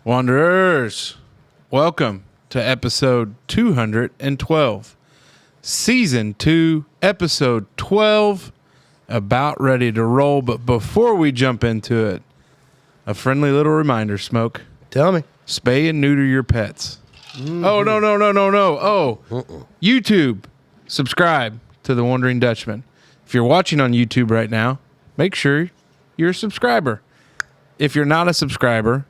Wanderers, welcome to episode 212, season 2, episode 12, about ready to roll. But before we jump into it, a friendly little reminder, Smoke. Tell me. Spay and neuter your pets. Mm-hmm. Oh, no. Oh, YouTube, subscribe to the Wondering Dutchmen. If you're watching on YouTube right now, make sure you're a subscriber. If you're not a subscriber,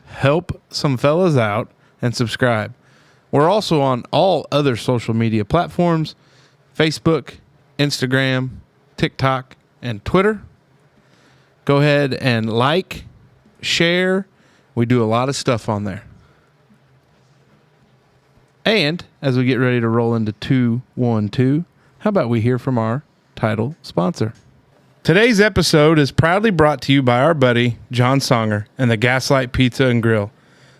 help some fellas out and subscribe. We're also on all other social media platforms, Facebook, Instagram, TikTok, and Twitter. Go ahead and like, share. We do a lot of stuff on there. And as we get ready to roll into 212, how about we hear from our title sponsor? Today's episode is proudly brought to you by our buddy, John Songer, and the Gaslight Pizza and Grill.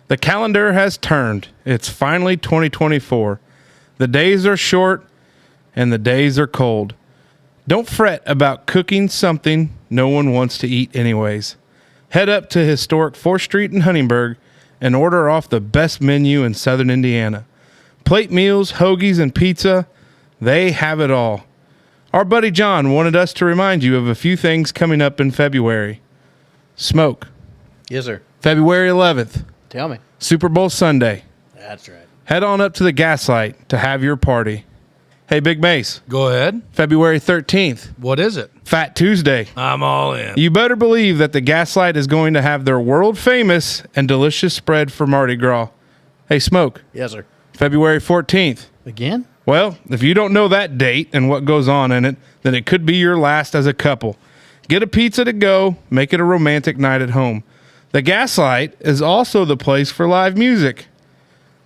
The calendar has turned. It's finally 2024. The days are short, and the days are cold. Don't fret about cooking something no one wants to eat anyways. Head up to historic 4th Street in Huntingburg and order off the best menu in southern Indiana. Plate meals, hoagies, and pizza, they have it all. Our buddy John wanted us to remind you of a few things coming up in February. Smoke. Yes, sir. February 11th. Tell me. Super Bowl Sunday. That's right. Head on up to the Gaslight to have your party. Hey, Big Mace. Go ahead. February 13th. What is it? Fat Tuesday. I'm all in. You better believe that the Gaslight is going to have their world-famous and delicious spread for Mardi Gras. Hey, Smoke. Yes, sir. February 14th. Again? Well, if you don't know that date and what goes on in it, then it could be your last as a couple. Get a pizza to go, make it a romantic night at home. The Gaslight is also the place for live music.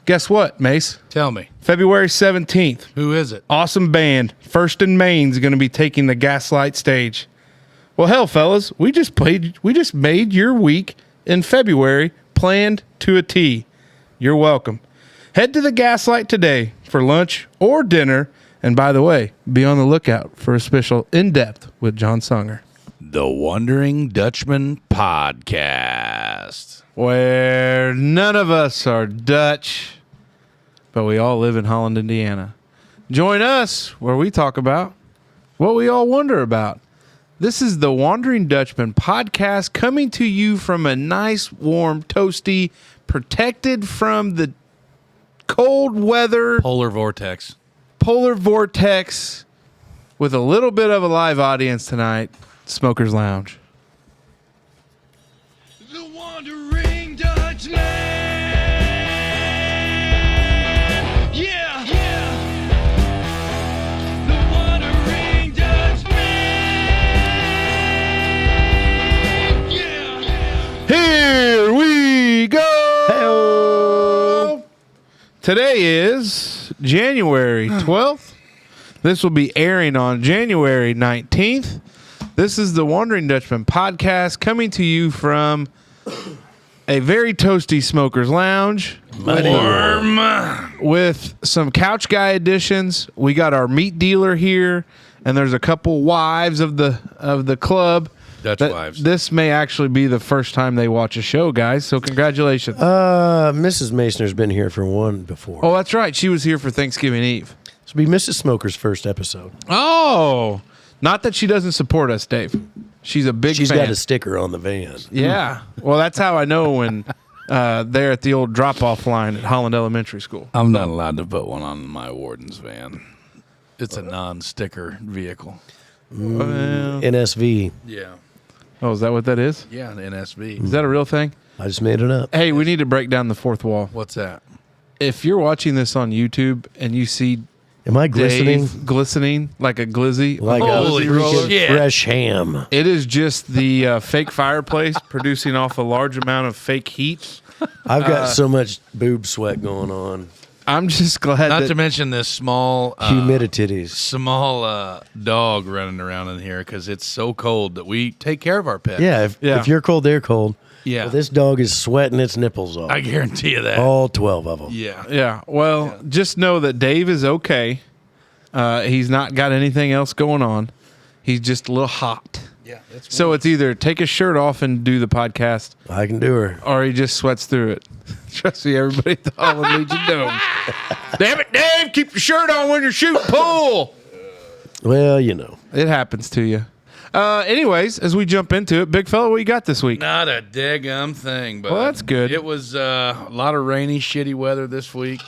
Guess what, Mace? Tell me. February 17th. Who is it? Awesome band. First and Main's going to be taking the Gaslight stage. Well, hell, fellas, we just made your week in February planned to a T. You're welcome. Head to the Gaslight today for lunch or dinner. And by the way, be on the lookout for a special in-depth with John Songer. The Wondering Dutchmen podcast. Where none of us are Dutch, but we all live in Holland, Indiana. Join us where we talk about what we all wonder about. This is the Wondering Dutchmen podcast coming to you from a nice, warm, toasty, protected from the cold weather Polar vortex with a little bit of a live audience tonight, Smoker's Lounge. The Wondering Dutchmen. Yeah. The Wondering Dutchmen. Yeah. Here we go. Hey-o. Today is January 12th. This will be airing on January 19th. This is the Wondering Dutchmen podcast coming to you from a very toasty Smoker's Lounge. Warm. With some couch guy additions. We got our meat dealer here, and there's a couple wives of the club. Dutch wives. This may actually be the first time they watch a show, guys, so congratulations. Mrs. Masoner's been here for one before. Oh, that's right. She was here for Thanksgiving Eve. This will be Mrs. Smoker's first episode. Oh, not that she doesn't support us, Dave. She's a big She's fan. got a sticker on the van. Yeah. Well, that's how I know when they're at the old drop-off line at Holland Elementary School. I'm not allowed to put one on my warden's van. It's a non-sticker vehicle. NSV. Yeah. Oh, is that what that is? Yeah, the NSV. Is that a real thing? I just made it up. Hey, we need to break down the fourth wall. What's that? If you're watching this on YouTube and you see Am I glistening? Dave glistening like a glizzy, Like Holy a freaking shit. fresh ham. it is just the fake fireplace producing off a large amount of fake heat. I've got so much boob sweat going on. I'm just glad Not that to mention this small dog running around in here because it's so cold that we take care of our pets. Yeah, if you're cold, they're cold. Yeah. Well, this dog is sweating its nipples off. I guarantee you that. All 12 of them. Yeah. Yeah. Well, just know that Dave is okay. He's not got anything else going on. He's just a little hot. Yeah, that's So it's either take his shirt off and do the podcast, I can do her. or he just sweats through it. Trust me, everybody at the Holland Legion knows. Damn it, Dave! Keep your shirt on when you're shooting pool. Well, you know. It happens to you. Anyways, as we jump into it, big fella, what you got this week? not a daggum thing. But Well, that's good. It was a lot of rainy, shitty weather this week.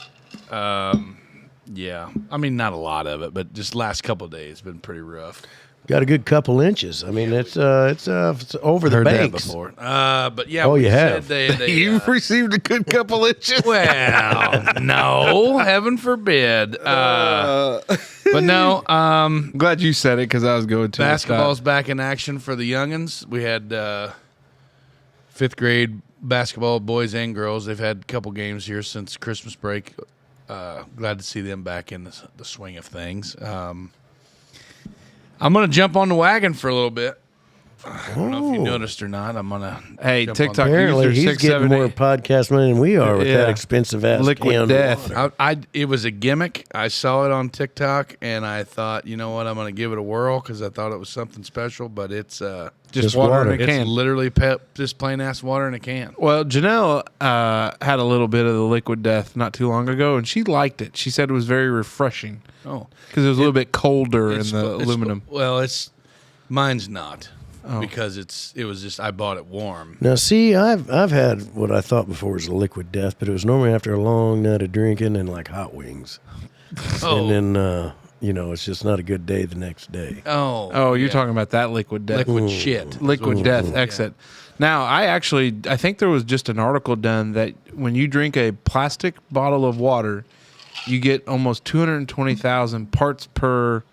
Yeah, I mean not a lot of it, but just last couple of days been pretty rough. Got a good couple inches. I mean, it's over the Heard that banks. before. But yeah, Oh, we you said have? they You've received a good couple inches. well, no, heaven forbid. But no, I'm glad you said it because I was going to. basketball's back in action for the youngins. We had fifth grade basketball, boys and girls. They've had a couple games here since Christmas break. Glad to see them back in the swing of things. I'm going to jump on the wagon for a little bit. I don't know if you noticed or not. I'm going to. Hey, TikTok Apparently, user he's getting more 678. podcast money than we are with Yeah. that expensive ass Liquid canned death. water. It was a gimmick. I saw it on TikTok, and I thought, you know what, I'm going to give it a whirl because I thought it was something special. But it's Just water in a water. can. it's literally just plain ass water in a can. Well, Janelle had a little bit of the liquid death not too long ago, and she liked it. She said it was very refreshing Oh, because it was a little bit colder in It's- the it's- aluminum. Well, mine's not Oh. because it was just I bought it warm. Now, see, I've had what I thought before was a liquid death, but it was normally after a long night of drinking and like hot wings. Oh, And then, it's just not a good day the next day. Oh, you're yeah. talking about that liquid death. liquid shit. Liquid death exit. Now, I think there was just an article done that when you drink a plastic bottle of water, you get almost 220,000 parts per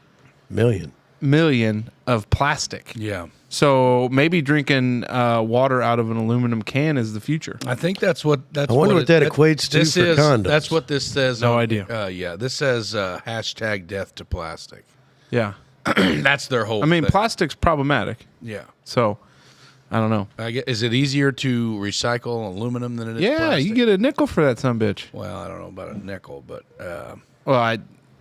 million of plastic. Yeah, So maybe drinking water out of an aluminum can is the future. I think that's what. I wonder what that equates to this for is, condoms. That's what this says. No on- idea. Yeah, this says hashtag death to plastic. Yeah. That's their whole. I mean, thing. plastic's problematic. Yeah. So I don't know. Is it easier to recycle aluminum than it is? Yeah, plastic? you get a nickel for that sumbitch. Well, I don't know about a nickel, but Well,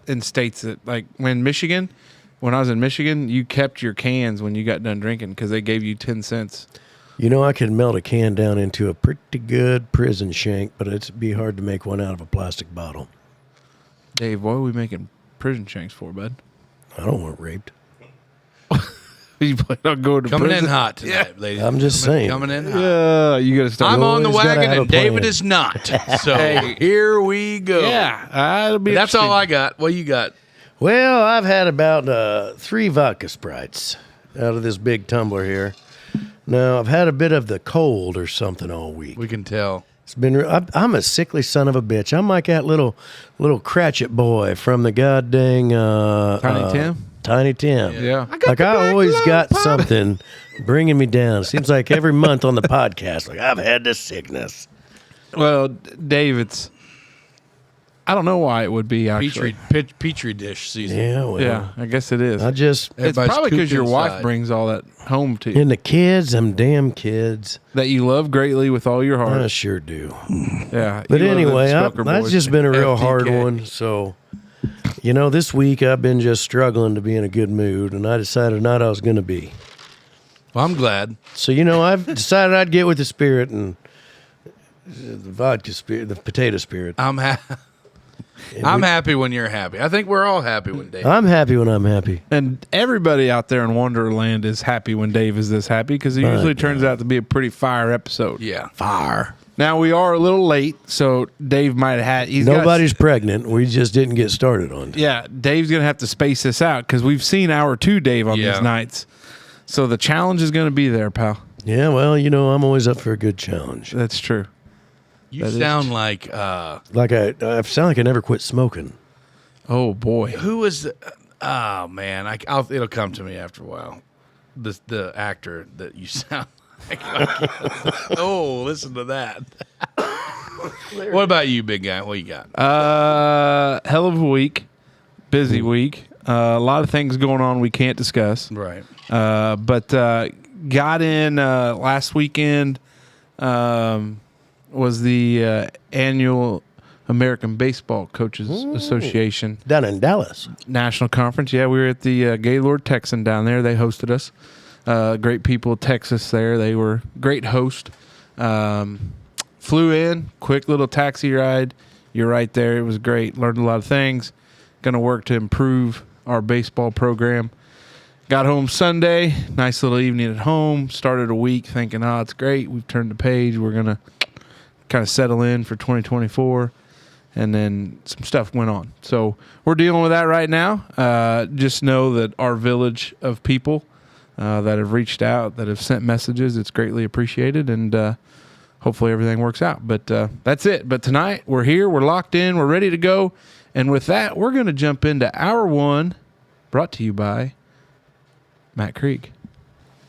in states that like when I was in Michigan, you kept your cans when you got done drinking because they gave you 10 cents. I could melt a can down into a pretty good prison shank, but it'd be hard to make one out of a plastic bottle. Dave, what are we making prison shanks for, bud? I don't want raped. You plan on going to coming prison? in hot tonight, ladies. I'm just saying. Coming in hot. Yeah, you got to start. I'm on the always gotta wagon have and a plan. David is not. So here we go. Yeah, it'll be. That's all I got. What you got? Well, I've had about 3 vodka Sprites out of this big tumbler here. Now, I've had a bit of the cold or something all week. We can tell. It's been. I'm a sickly son of a bitch. I'm like that little Cratchit boy from the goddamn Tiny Tim? Tiny Tim. Yeah. I always got something bringing me down. Seems like every month on the podcast, like I've had this sickness. Well, Dave, I don't know why it would be actually. Petri dish season. Yeah, well, Yeah, I guess it is. it's It's Everybody's probably because cooped your wife inside. brings all that home to you and the kids, them damn kids. that you love greatly with all your heart. I sure do. Yeah. But you love anyway, them Spucker that's boys. just been a real hard FTK. one. So, this week I've been just struggling to be in a good mood, and I decided not I was going to be. Well, I'm glad. So, I've decided I'd get with the spirit and the vodka spirit, the potato spirit. I'm happy when you're happy. I think we're all happy when Dave. I'm happy when I'm happy. And everybody out there in Wonderland is happy when Dave is this happy because it usually turns out to be a pretty fire episode. Yeah. Fire. Now we are a little late, so Dave might have had. Nobody's pregnant. We just didn't get started on it. Yeah, Dave's gonna have to space this out because we've seen hour 2 Dave on Yeah. these nights. So the challenge is gonna be there, pal. Yeah, well, I'm always up for a good challenge. That's true. You That is sound like Like I sound like I never quit smoking. Oh boy. who was the, oh man, it'll come to me after a while. The actor that you sound like. Oh, listen to that. What about you, big guy? What you got? Hell of a week, busy week. A lot of things going on we can't discuss. Right. But got in last weekend. Was the annual American Baseball Coaches Association Down in Dallas. National Conference. Yeah, we were at the Gaylord Texan down there. They hosted us. Great people, Texas there. They were great host. Flew in, quick little taxi ride. You're right there. It was great. Learned a lot of things. Going to work to improve our baseball program. Got home Sunday. Nice little evening at home. Started a week thinking, it's great. We've turned the page. We're going to kind of settle in for 2024. And then some stuff went on. So we're dealing with that right now. Just know that our village of people that have reached out, that have sent messages, it's greatly appreciated. And hopefully everything works out. But that's it. But tonight we're here. We're locked in. We're ready to go. And with that, we're going to jump into Hour 1, brought to you by Matt Krieg.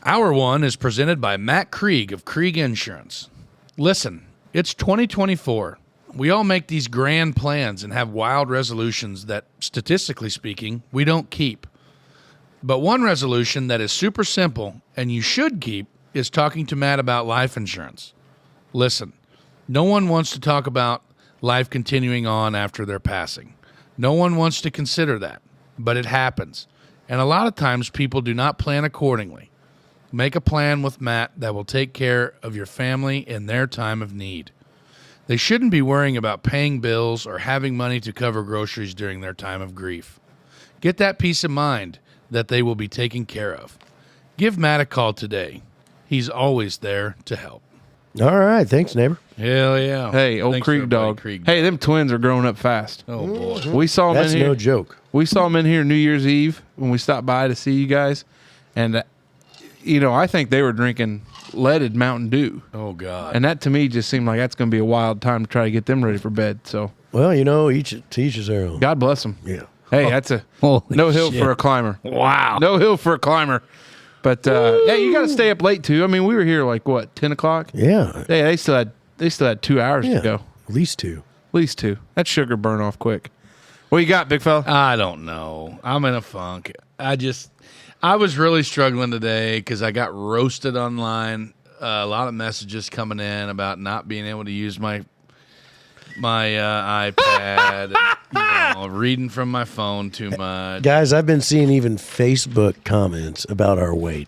Hour 1 is presented by Matt Krieg of Krieg Insurance. Listen, it's 2024. We all make these grand plans and have wild resolutions that, statistically speaking, we don't keep. But one resolution that is super simple and you should keep is talking to Matt about life insurance. Listen, no one wants to talk about life continuing on after their passing. No one wants to consider that, but it happens. And a lot of times people do not plan accordingly. Make a plan with Matt that will take care of your family in their time of need. They shouldn't be worrying about paying bills or having money to cover groceries during their time of grief. Get that peace of mind that they will be taken care of. Give Matt a call today. He's always there to help. All right. Thanks, neighbor. Hell yeah. Hey, old Thanks Krieg for everybody, dog. Krieg Hey, them twins are growing up fast. Oh, boy. We saw them That's in here. no joke. We saw them in here New Year's Eve when we stopped by to see you guys. And, I think they were drinking leaded Mountain Dew. Oh, God. And that to me just seemed like that's going to be a wild time to try to get them ready for bed. So Well, each teaches their own. God bless them. Yeah. Hey, that's a Holy no hill shit. for a climber. Wow. No hill for a climber. But, yeah, you got to stay up late, too. I mean, we were here like, 10 o'clock? Yeah. Yeah, they still had 2 hours Yeah. to go. At least 2. At least 2. That sugar burn off quick. What you got, big fella? I don't know. I'm in a funk. I was really struggling today because I got roasted online. A lot of messages coming in about not being able to use my iPad, and, reading from my phone too much. Guys, I've been seeing even Facebook comments about our weight,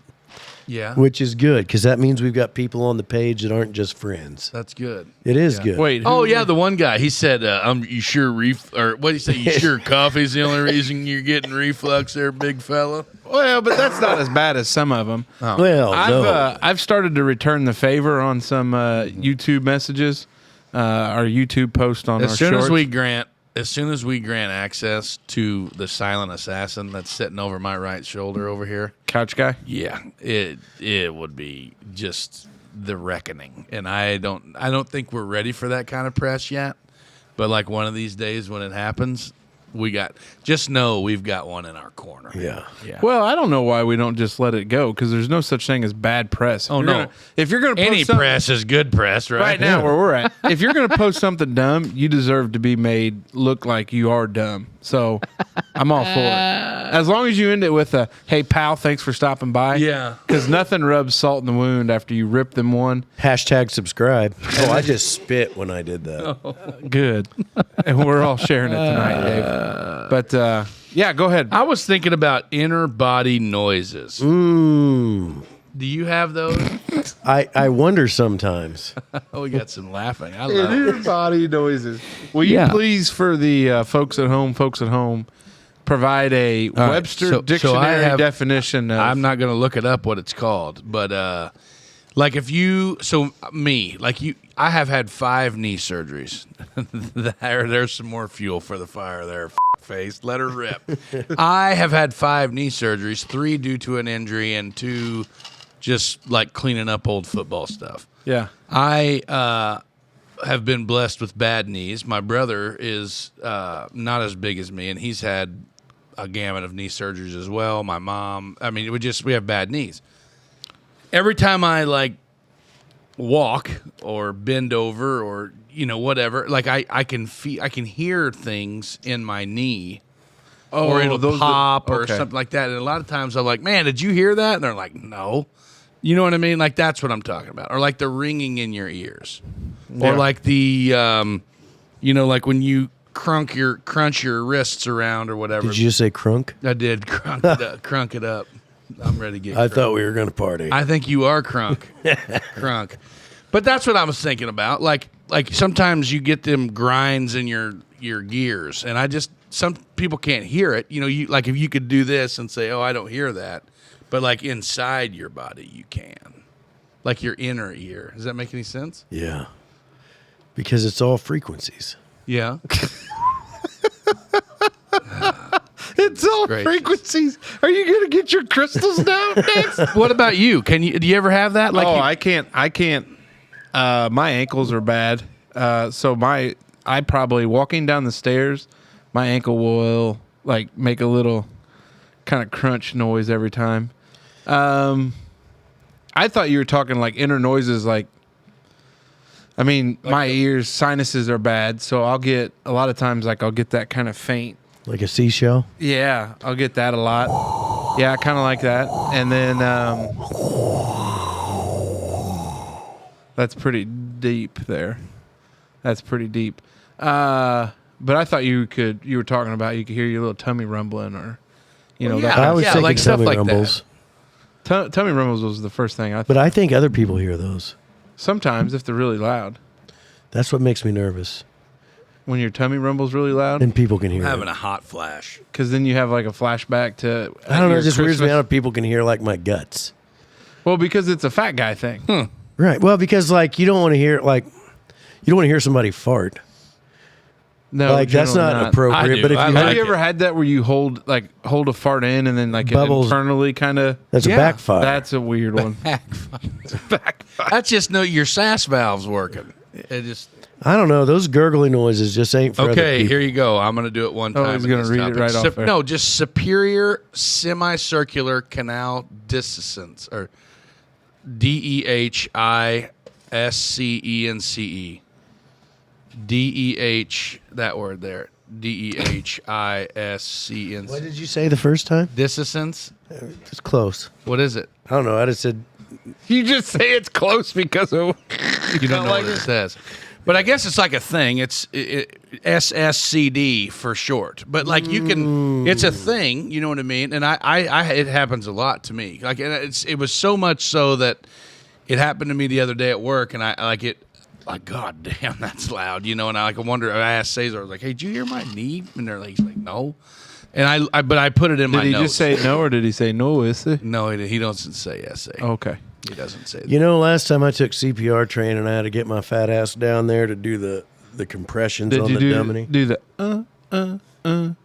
Yeah, which is good because that means we've got people on the page that aren't just friends. that's good. It is good. Wait. Oh yeah, the one guy, he said, "You sure or what did he say? You sure coffee's the only reason you're getting reflux, there, big fella." Well, but that's not as bad as some of them. Well, no. I've started to return the favor on some YouTube messages, our YouTube post on our As soon shorts. as we grant access to the silent assassin that's sitting over my right shoulder over here, Couch guy. yeah, it would be just the reckoning. And I don't think we're ready for that kind of press yet. But like one of these days when it happens, we've got one in our corner. Yeah. Yeah. Well, I don't know why we don't just let it go because there's no such thing as bad press. Oh, no. If you're going to Any press is good press, right? right now where we're at, if you're going to post something dumb, you deserve to be made look like you are dumb. So I'm all for it. As long as you end it with a, hey, pal, thanks for stopping by. Yeah. Because nothing rubs salt in the wound after you rip them one. Hashtag subscribe. Oh, I just spit when I did that. Good. And we're all sharing it tonight, Dave. But, yeah, go ahead. I was thinking about inner body noises. Mm. Do you have those? I wonder sometimes. Oh, we got some laughing. I love it. Body noises. Will you Yeah. please, for the folks at home, provide a right, Webster so I dictionary have- definition of... I'm not going to look it up what it's called, but like if you, so me, like you, I have had 5 knee surgeries. There's some more fuel for the fire there, face. Let her rip. I have had 5 knee surgeries, 3 due to an injury and 2 just like cleaning up old football stuff. Yeah. I have been blessed with bad knees. My brother is not as big as me, and he's had a gamut of knee surgeries as well. My mom, I mean, we have bad knees. Every time I like walk or bend over or whatever, like I can hear things in my knee. Or it'll pop or something like that. And a lot of times I'm like, man, did you hear that? And they're like, no. You know what I mean? Like, that's what I'm talking about. Or like the ringing in your ears. Yeah. Or like the, like when you crunch your wrists around or whatever. Did you just say crunk? I did crunk it up. I'm ready to get I crunk. thought we were going to party. I think you are crunk. Crunk. But that's what I was thinking about. Like sometimes you get them grinds in your gears, and some people can't hear it. You know, you like if you could do this and say, "Oh, I don't hear that," but like inside your body, you can, like your inner ear. Does that make any sense? Yeah. Because it's all frequencies. Yeah. It's all Gracious. frequencies. Are you gonna get your crystals down next? What about you? Do you ever have that? Like, I can't. My ankles are bad. So I probably walking down the stairs, my ankle will like make a little kind of crunch noise every time. I thought you were talking like inner noises. Like, I mean, my ears, sinuses are bad, so I'll get a lot of times like I'll get that kind of faint. Like a seashell? Yeah, I'll get that a lot. Yeah, kind of like that. And then that's pretty deep there. That's pretty deep. But I thought you were talking about you could hear your little tummy rumbling or, you know, Well, that yeah. kind I of was Yeah, thinking like stuff tummy like that. rumbles. Tummy rumbles was the first thing I thought. But I think other people hear those. Sometimes if they're really loud. That's what makes me nervous. When your tummy rumbles really loud, And people can hear having it. a hot flash. because then you have like a flashback to I don't know. your It just weirds me Christmas- out if people can hear like my guts. Well, because it's a fat guy thing. Right. Well, because like you don't want to hear somebody fart. No, Like that's generally not I appropriate. do. But if I you Have like you ever it. had that where you hold a fart in and then like it Bubbles. internally kind of? that's Yeah, a backfire. That's a weird one. That's just your SAS valve's working. It just I don't know. Those gurgling noises just ain't for other okay. people. Here you go. I'm going to do it one time. he's in gonna this read it topic. right off there. No, just superior semicircular canal dehiscence, or DEHISCENCE. DEH, that word there. DEHISCENCE. What did you say the first time? Dehiscence? It's close. What is it? I don't know. I just said You just say it's close because of You don't know what it says. But I guess it's like a thing. It's SSCD for short. But like you can, it's a thing. You know what I mean? And I it happens a lot to me. Like and it was so much so that it happened to me the other day at work, and I like it. Like, God damn, that's loud, you know. And I wonder. I asked Cesar, I was like, "Hey, did you hear my knee?" And he's like, "No." And but I put it in my Did he notes. just say no or did he say no? Is it? No, he doesn't say essay. Okay. He doesn't say that. You know, last time I took CPR training, I had to get my fat ass down there to do the compressions Did on you the dummy. do the In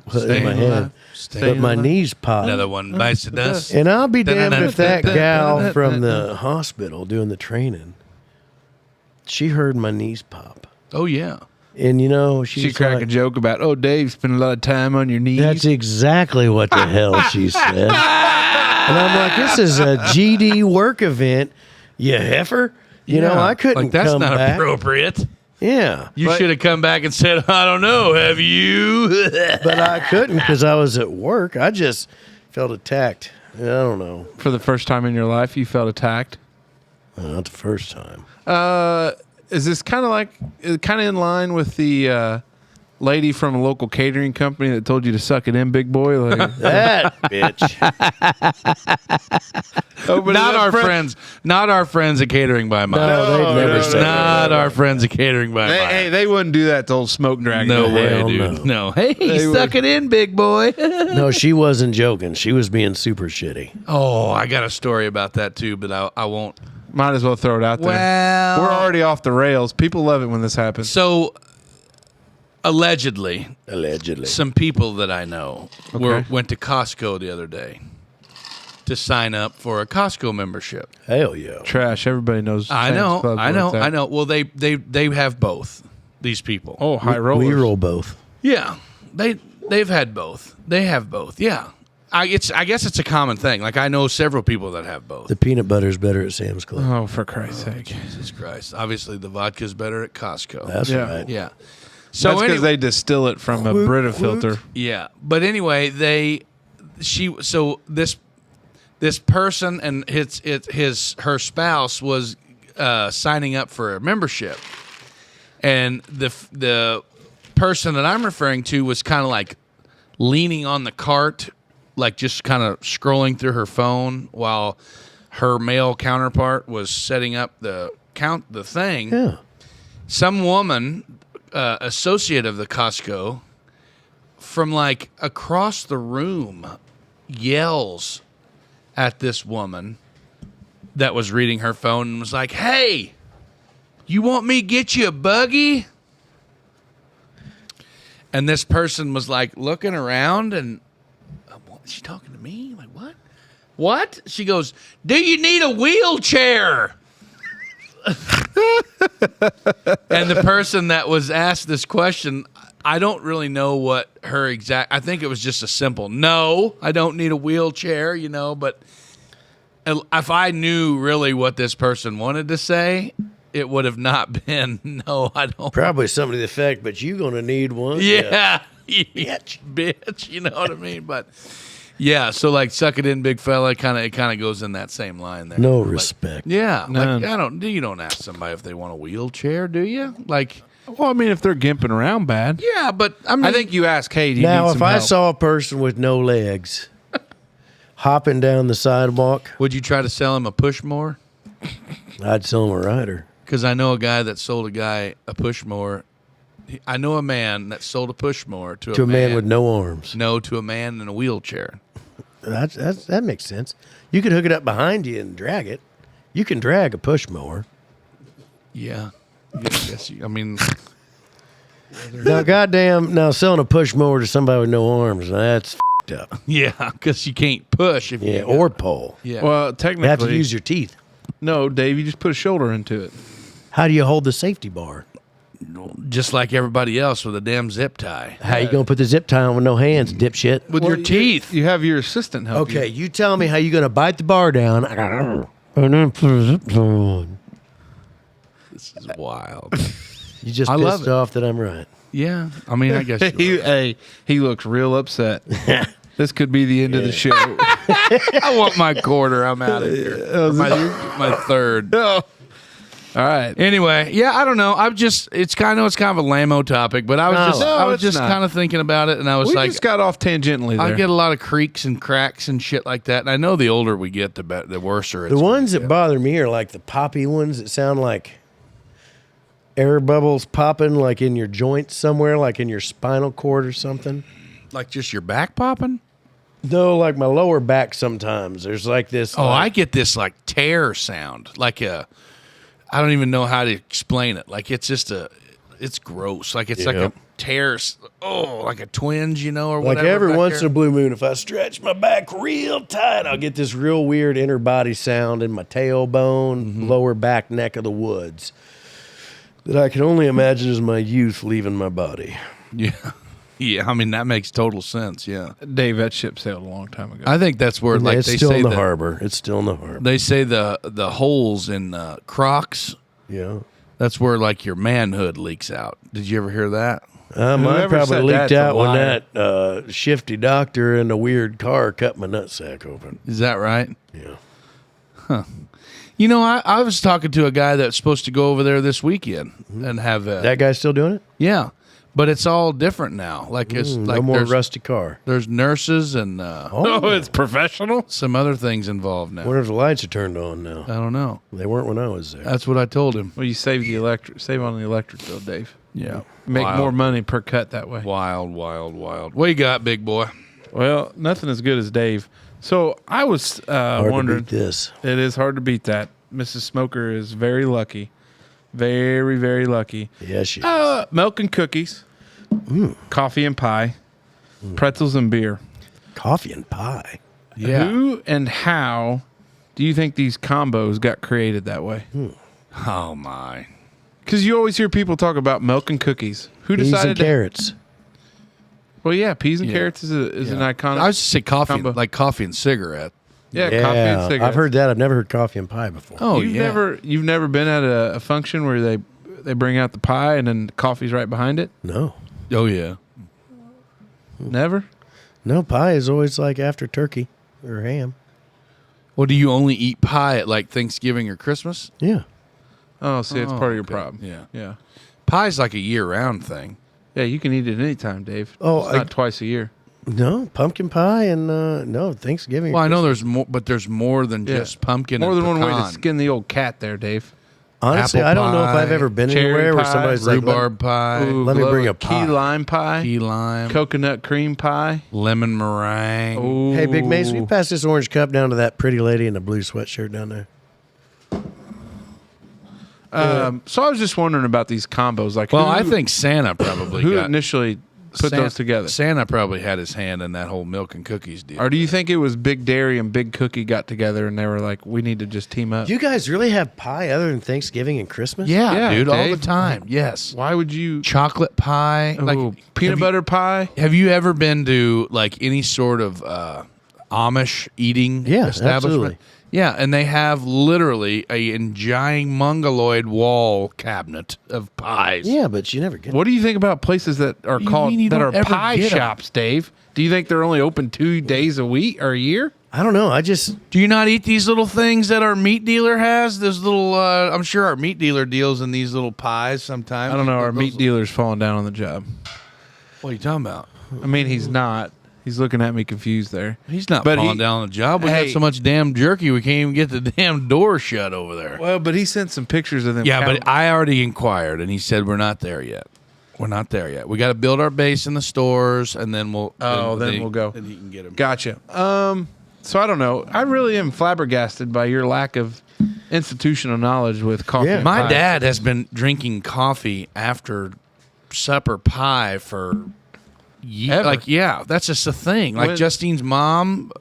Staying my alive. head. Staying But my alive. knees popped. Another one bites the dust. And I'll be damned if that gal from the hospital doing the training, she heard my knees pop. Oh yeah. And, you know, she she's cracked like, a joke about, oh, Dave spent a lot of time on your knees. that's exactly what the hell she said. And I'm like, this is a GD work event, you heifer. You know, I couldn't Like that's come not back. appropriate. Yeah. You should have come back and said, "I don't know, have you?" But I couldn't because I was at work. I just felt attacked. I don't know. For the first time in your life, you felt attacked. Not the first time. Is this kind of in line with the lady from a local catering company that told you to suck it in, big boy? Like, That bitch. Not our friends. Not our friends at Catering by Meyer. No, they'd never no, say no. that. Not our friends at Catering by Meyer. hey, they wouldn't do that to old Smoke Dragon. No way, hell dude. no. No. Hey, They suck would. it in, big boy. No, she wasn't joking. She was being super shitty. Oh, I got a story about that too, but I won't. Might as well throw it out there. Well, We're already off the rails. People love it when this happens. So, allegedly, Allegedly. some people that I know went to Costco the other day to sign up for a Costco membership. Hell yeah. Trash. Everybody knows. I Sam's know, Club's I where know, it's at. I know. Well, they have both. These people. Oh, high rollers. We roll both. Yeah, they've had both. They have both. Yeah, I guess it's a common thing. Like I know several people that have both. The peanut butter's better at Sam's Club. Oh, for Christ's sake. Jesus Christ! Obviously, the vodka's better at Costco. That's Yeah. right. yeah. So So that's because anyway, they distill it from a Brita filter. yeah. But anyway, this person and her spouse was signing up for a membership, and the person that I'm referring to was kind of like leaning on the cart like just kind of scrolling through her phone while her male counterpart was setting up the thing. Yeah. Some woman, associate of the Costco, from like across the room, yells at this woman that was reading her phone and was like, "Hey, you want me to get you a buggy?" And this person was like looking around and, what, is she talking to me? Like, what? What? She goes, "Do you need a wheelchair?" And the person that was asked this question, I don't really know what her exact, I think it was just a simple, "No, I don't need a wheelchair," but if I knew really what this person wanted to say, it would have not been, "No, I don't." Probably something to the effect, "But you going to need one." Yeah. Bitch, you know what I mean? But yeah, so like suck it in, big fella, it kind of goes in that same line there. No Like, respect. yeah. None. Like you don't ask somebody if they want a wheelchair, do you? Like, Well, I mean, if they're gimping around bad, yeah, but I mean, I think you ask, "Hey, do you Now, need if some I help?" saw a person with no legs hopping down the sidewalk, would you try to sell him a push more? I'd sell him a rider. Because I know a guy that sold a guy a push more. I know a man that sold a push more to To a man with no arms. No, to a man in a wheelchair. That makes sense. You could hook it up behind you and drag it. You can drag a push mower. Yeah. I mean, Now selling a push mower to somebody with no arms, that's f***ed up. yeah, because you can't push if Yeah, you or pole. yeah. Well, You have to technically, use your teeth. no, Dave, you just put a shoulder into it. How do you hold the safety bar? Just like everybody else with a damn zip tie. How you going to put the zip tie on with no hands, dipshit? With your teeth. You have your assistant help Okay, you. you tell me how you going to bite the bar down and then put a zip tie on. This is wild. You just I love pissed it. off that I'm right. Yeah, I mean, I guess you are. He looks real upset. This could be the end of the show. I want my quarter. I'm out of here. My third. All right. Anyway, yeah, I don't know. It's kind of a lambo topic, but I was it's not. kind of thinking about it, and I was We like, just got off tangentially there. I get a lot of creaks and cracks and shit like that, and I know the older we get, the worser it's The gonna ones that get. bother me are like the poppy ones that sound like air bubbles popping like in your joint somewhere, like in your spinal cord or something. Like just your back popping. No, like my lower back sometimes. There's like this. Oh, I like, get this like tear sound, I don't even know how to explain it. Like it's just it's gross. Like it's like Yep. a tear. Like a twinge, or like whatever. every back once there. in a blue moon, if I stretch my back real tight, I'll get this real weird inner body sound in my tailbone, lower back neck of the woods that I can only imagine is my youth leaving my body. Yeah. Yeah, I mean, that makes total sense, yeah. Dave, that ship sailed a long time ago. I think that's where, like, it's they still say in the that- harbor. It's still in the harbor. They say the holes in Crocs, Yeah. that's where, like, your manhood leaks out. Did you ever hear that? Mine Whoever probably said leaked that's a out when liar. that shifty doctor in a weird car cut my nutsack open. Is that right? Yeah. I was talking to a guy that's supposed to go over there this weekend and have That guy's still doing it? yeah, but it's all different now. Like it's like no more there's, rusty car. there's nurses and Oh, it's professional? some other things involved now. I wonder if the lights are turned on now. I don't know. They weren't when I was there. That's what I told him. Well, you save on the electric bill, Dave. Yeah, Make Wild. more money per cut that way. Wild, wild, wild. What you got, big boy? Well, nothing as good as Dave. So I was Hard to wondering. beat this. It is hard to beat that. Mrs. Smoker is very lucky. Very, very lucky. Yeah, she. Milk and cookies, coffee and pie, pretzels and beer. Coffee and pie. Yeah. Who and how do you think these combos got created that way? Oh my. Because you always hear people talk about milk and cookies. Who Peas decided and to? carrots. Well, yeah, peas and Yeah. carrots is an iconic. I was just say coffee, combo. like coffee and cigarette. yeah, coffee and cigarettes. I've heard that. I've never heard coffee and pie before. Oh, You've never been at a function where they bring out the pie and then the coffee's right behind it? No. Oh yeah. Never? No, pie is always like after turkey or ham. Well, do you only eat pie at like Thanksgiving or Christmas? Yeah. Oh, see, it's Oh, part of your okay. problem. Yeah. Yeah. Pie's like a year-round thing. Yeah, you can eat it anytime, Dave. Oh, It's not twice a year. No, pumpkin pie and no Thanksgiving. Well, I know there's more, but there's more than just pumpkin. More and than one way to pecan. skin the old cat there, Dave. Honestly, apple I don't know if pie, I've ever been cherry anywhere where pie, somebody's like, Rhubarb pie, Ooh, let me love bring a a pie. key lime pie, key lime, coconut cream pie. lemon meringue. Ooh. "Hey, Big Mace, will you pass this orange cup down to that pretty lady in the blue sweatshirt down there?" So I was just wondering about these combos. Like, Well, who, I think Santa probably who got initially put those together? Santa probably had his hand in that whole milk and cookies deal. Or do you think it was Big Dairy and Big Cookie got together and they were like, we need to just team up? You guys really have pie other than Thanksgiving and Christmas? yeah, Yeah, dude, all Dave. the time. Yes, Why would you? chocolate pie, Ooh, like peanut butter pie? Have you ever been to like any sort of Amish eating Yeah, establishment? absolutely. Yeah, and they have literally a giant mongoloid wall cabinet of pies. Yeah, but you never get. What do you think about places that are do you called mean you that are don't ever pie get 'em? shops, Dave? Do you think they're only open 2 days a week or a year? I don't know. I just Do you not eat these little things that our meat dealer has? Those little, I'm sure our meat dealer deals in these little pies sometimes. I don't know. Our Those- meat dealer's falling down on the job. What are you talking about? I mean, he's not. He's looking at me confused there. He's not But falling he- down on the job. We Hey. got so much damn jerky we can't even get the damn door shut over there. Well, but he sent some pictures of them. Yeah, but I already inquired, and he said we're not there yet. We're not there yet. We got to build our base in the stores, and then we'll. then we'll go. Then he can get them. Gotcha. So I don't know. I really am flabbergasted by your lack of institutional knowledge with coffee. Yeah. and My pie. dad has been drinking coffee after supper pie for. Ever. Like, yeah, that's just a thing. Like When- Justine's mom,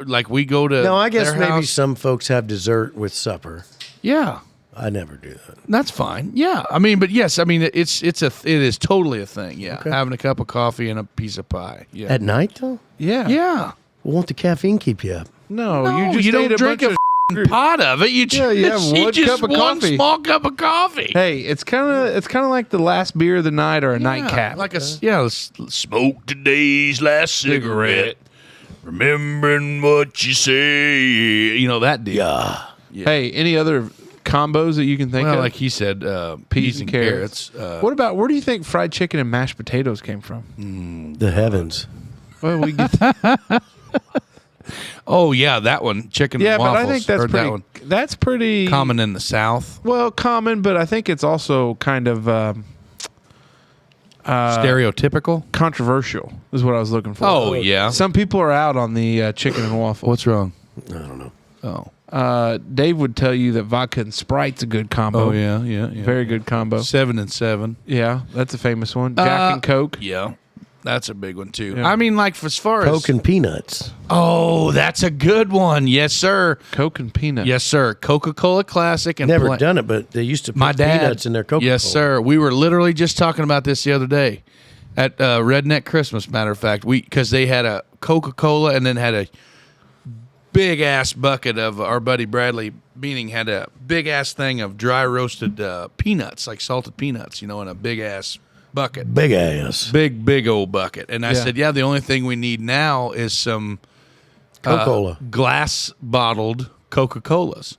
like we go to. no. I guess their maybe house. some folks have dessert with supper. Yeah, I never do that. that's fine. Yeah, I mean, but yes, I mean it is totally a thing. Yeah, Okay. having a cup of coffee and a piece of pie. Yeah, At night though, Yeah. yeah. well, won't the caffeine keep you up? No, No, you just you don't ate a drink bunch a of. f***ing pot of it. You just, Yeah, you have you one just cup of one coffee. small cup of coffee. Hey, it's kind of like the last beer of the night or a nightcap. Like smoke today's last cigarette, remembering what you say. You know that deal. Yeah. Hey, any other combos that you can think Well, of? like he said, peas and carrots. What about where do you think fried chicken and mashed potatoes came from? The heavens. Well, we get Oh yeah, that one, chicken yeah, and but waffles. I think that's Heard pretty. that one. That's pretty Common in the South. Well, common, but I think it's also kind of Stereotypical. controversial. Is what I was looking for. Oh yeah. Some people are out on the chicken and waffle. What's wrong? I don't know. Oh. Dave would tell you that vodka and Sprite's a good combo. Oh yeah. Very good combo. 7 and 7. Yeah, that's a famous one. Jack and Coke. Yeah. That's a big one too. Yeah. I mean, like as far as Coke and peanuts. oh, that's a good one. Yes, sir. Coke and peanut. Yes, sir. Coca-Cola Classic and Never pla- done it, but they used to put My dad peanuts in their Coca-Cola. Yes, sir. We were literally just talking about this the other day at Redneck Christmas. Matter of fact, because they had a Coca-Cola and then had a big ass bucket of our buddy Bradley Beaning had a big ass thing of dry roasted peanuts, like salted peanuts, in a big ass bucket. Big ass. Big old bucket. And I Yeah. said, yeah, the only thing we need now is some Coca-Cola. glass bottled Coca-Colas.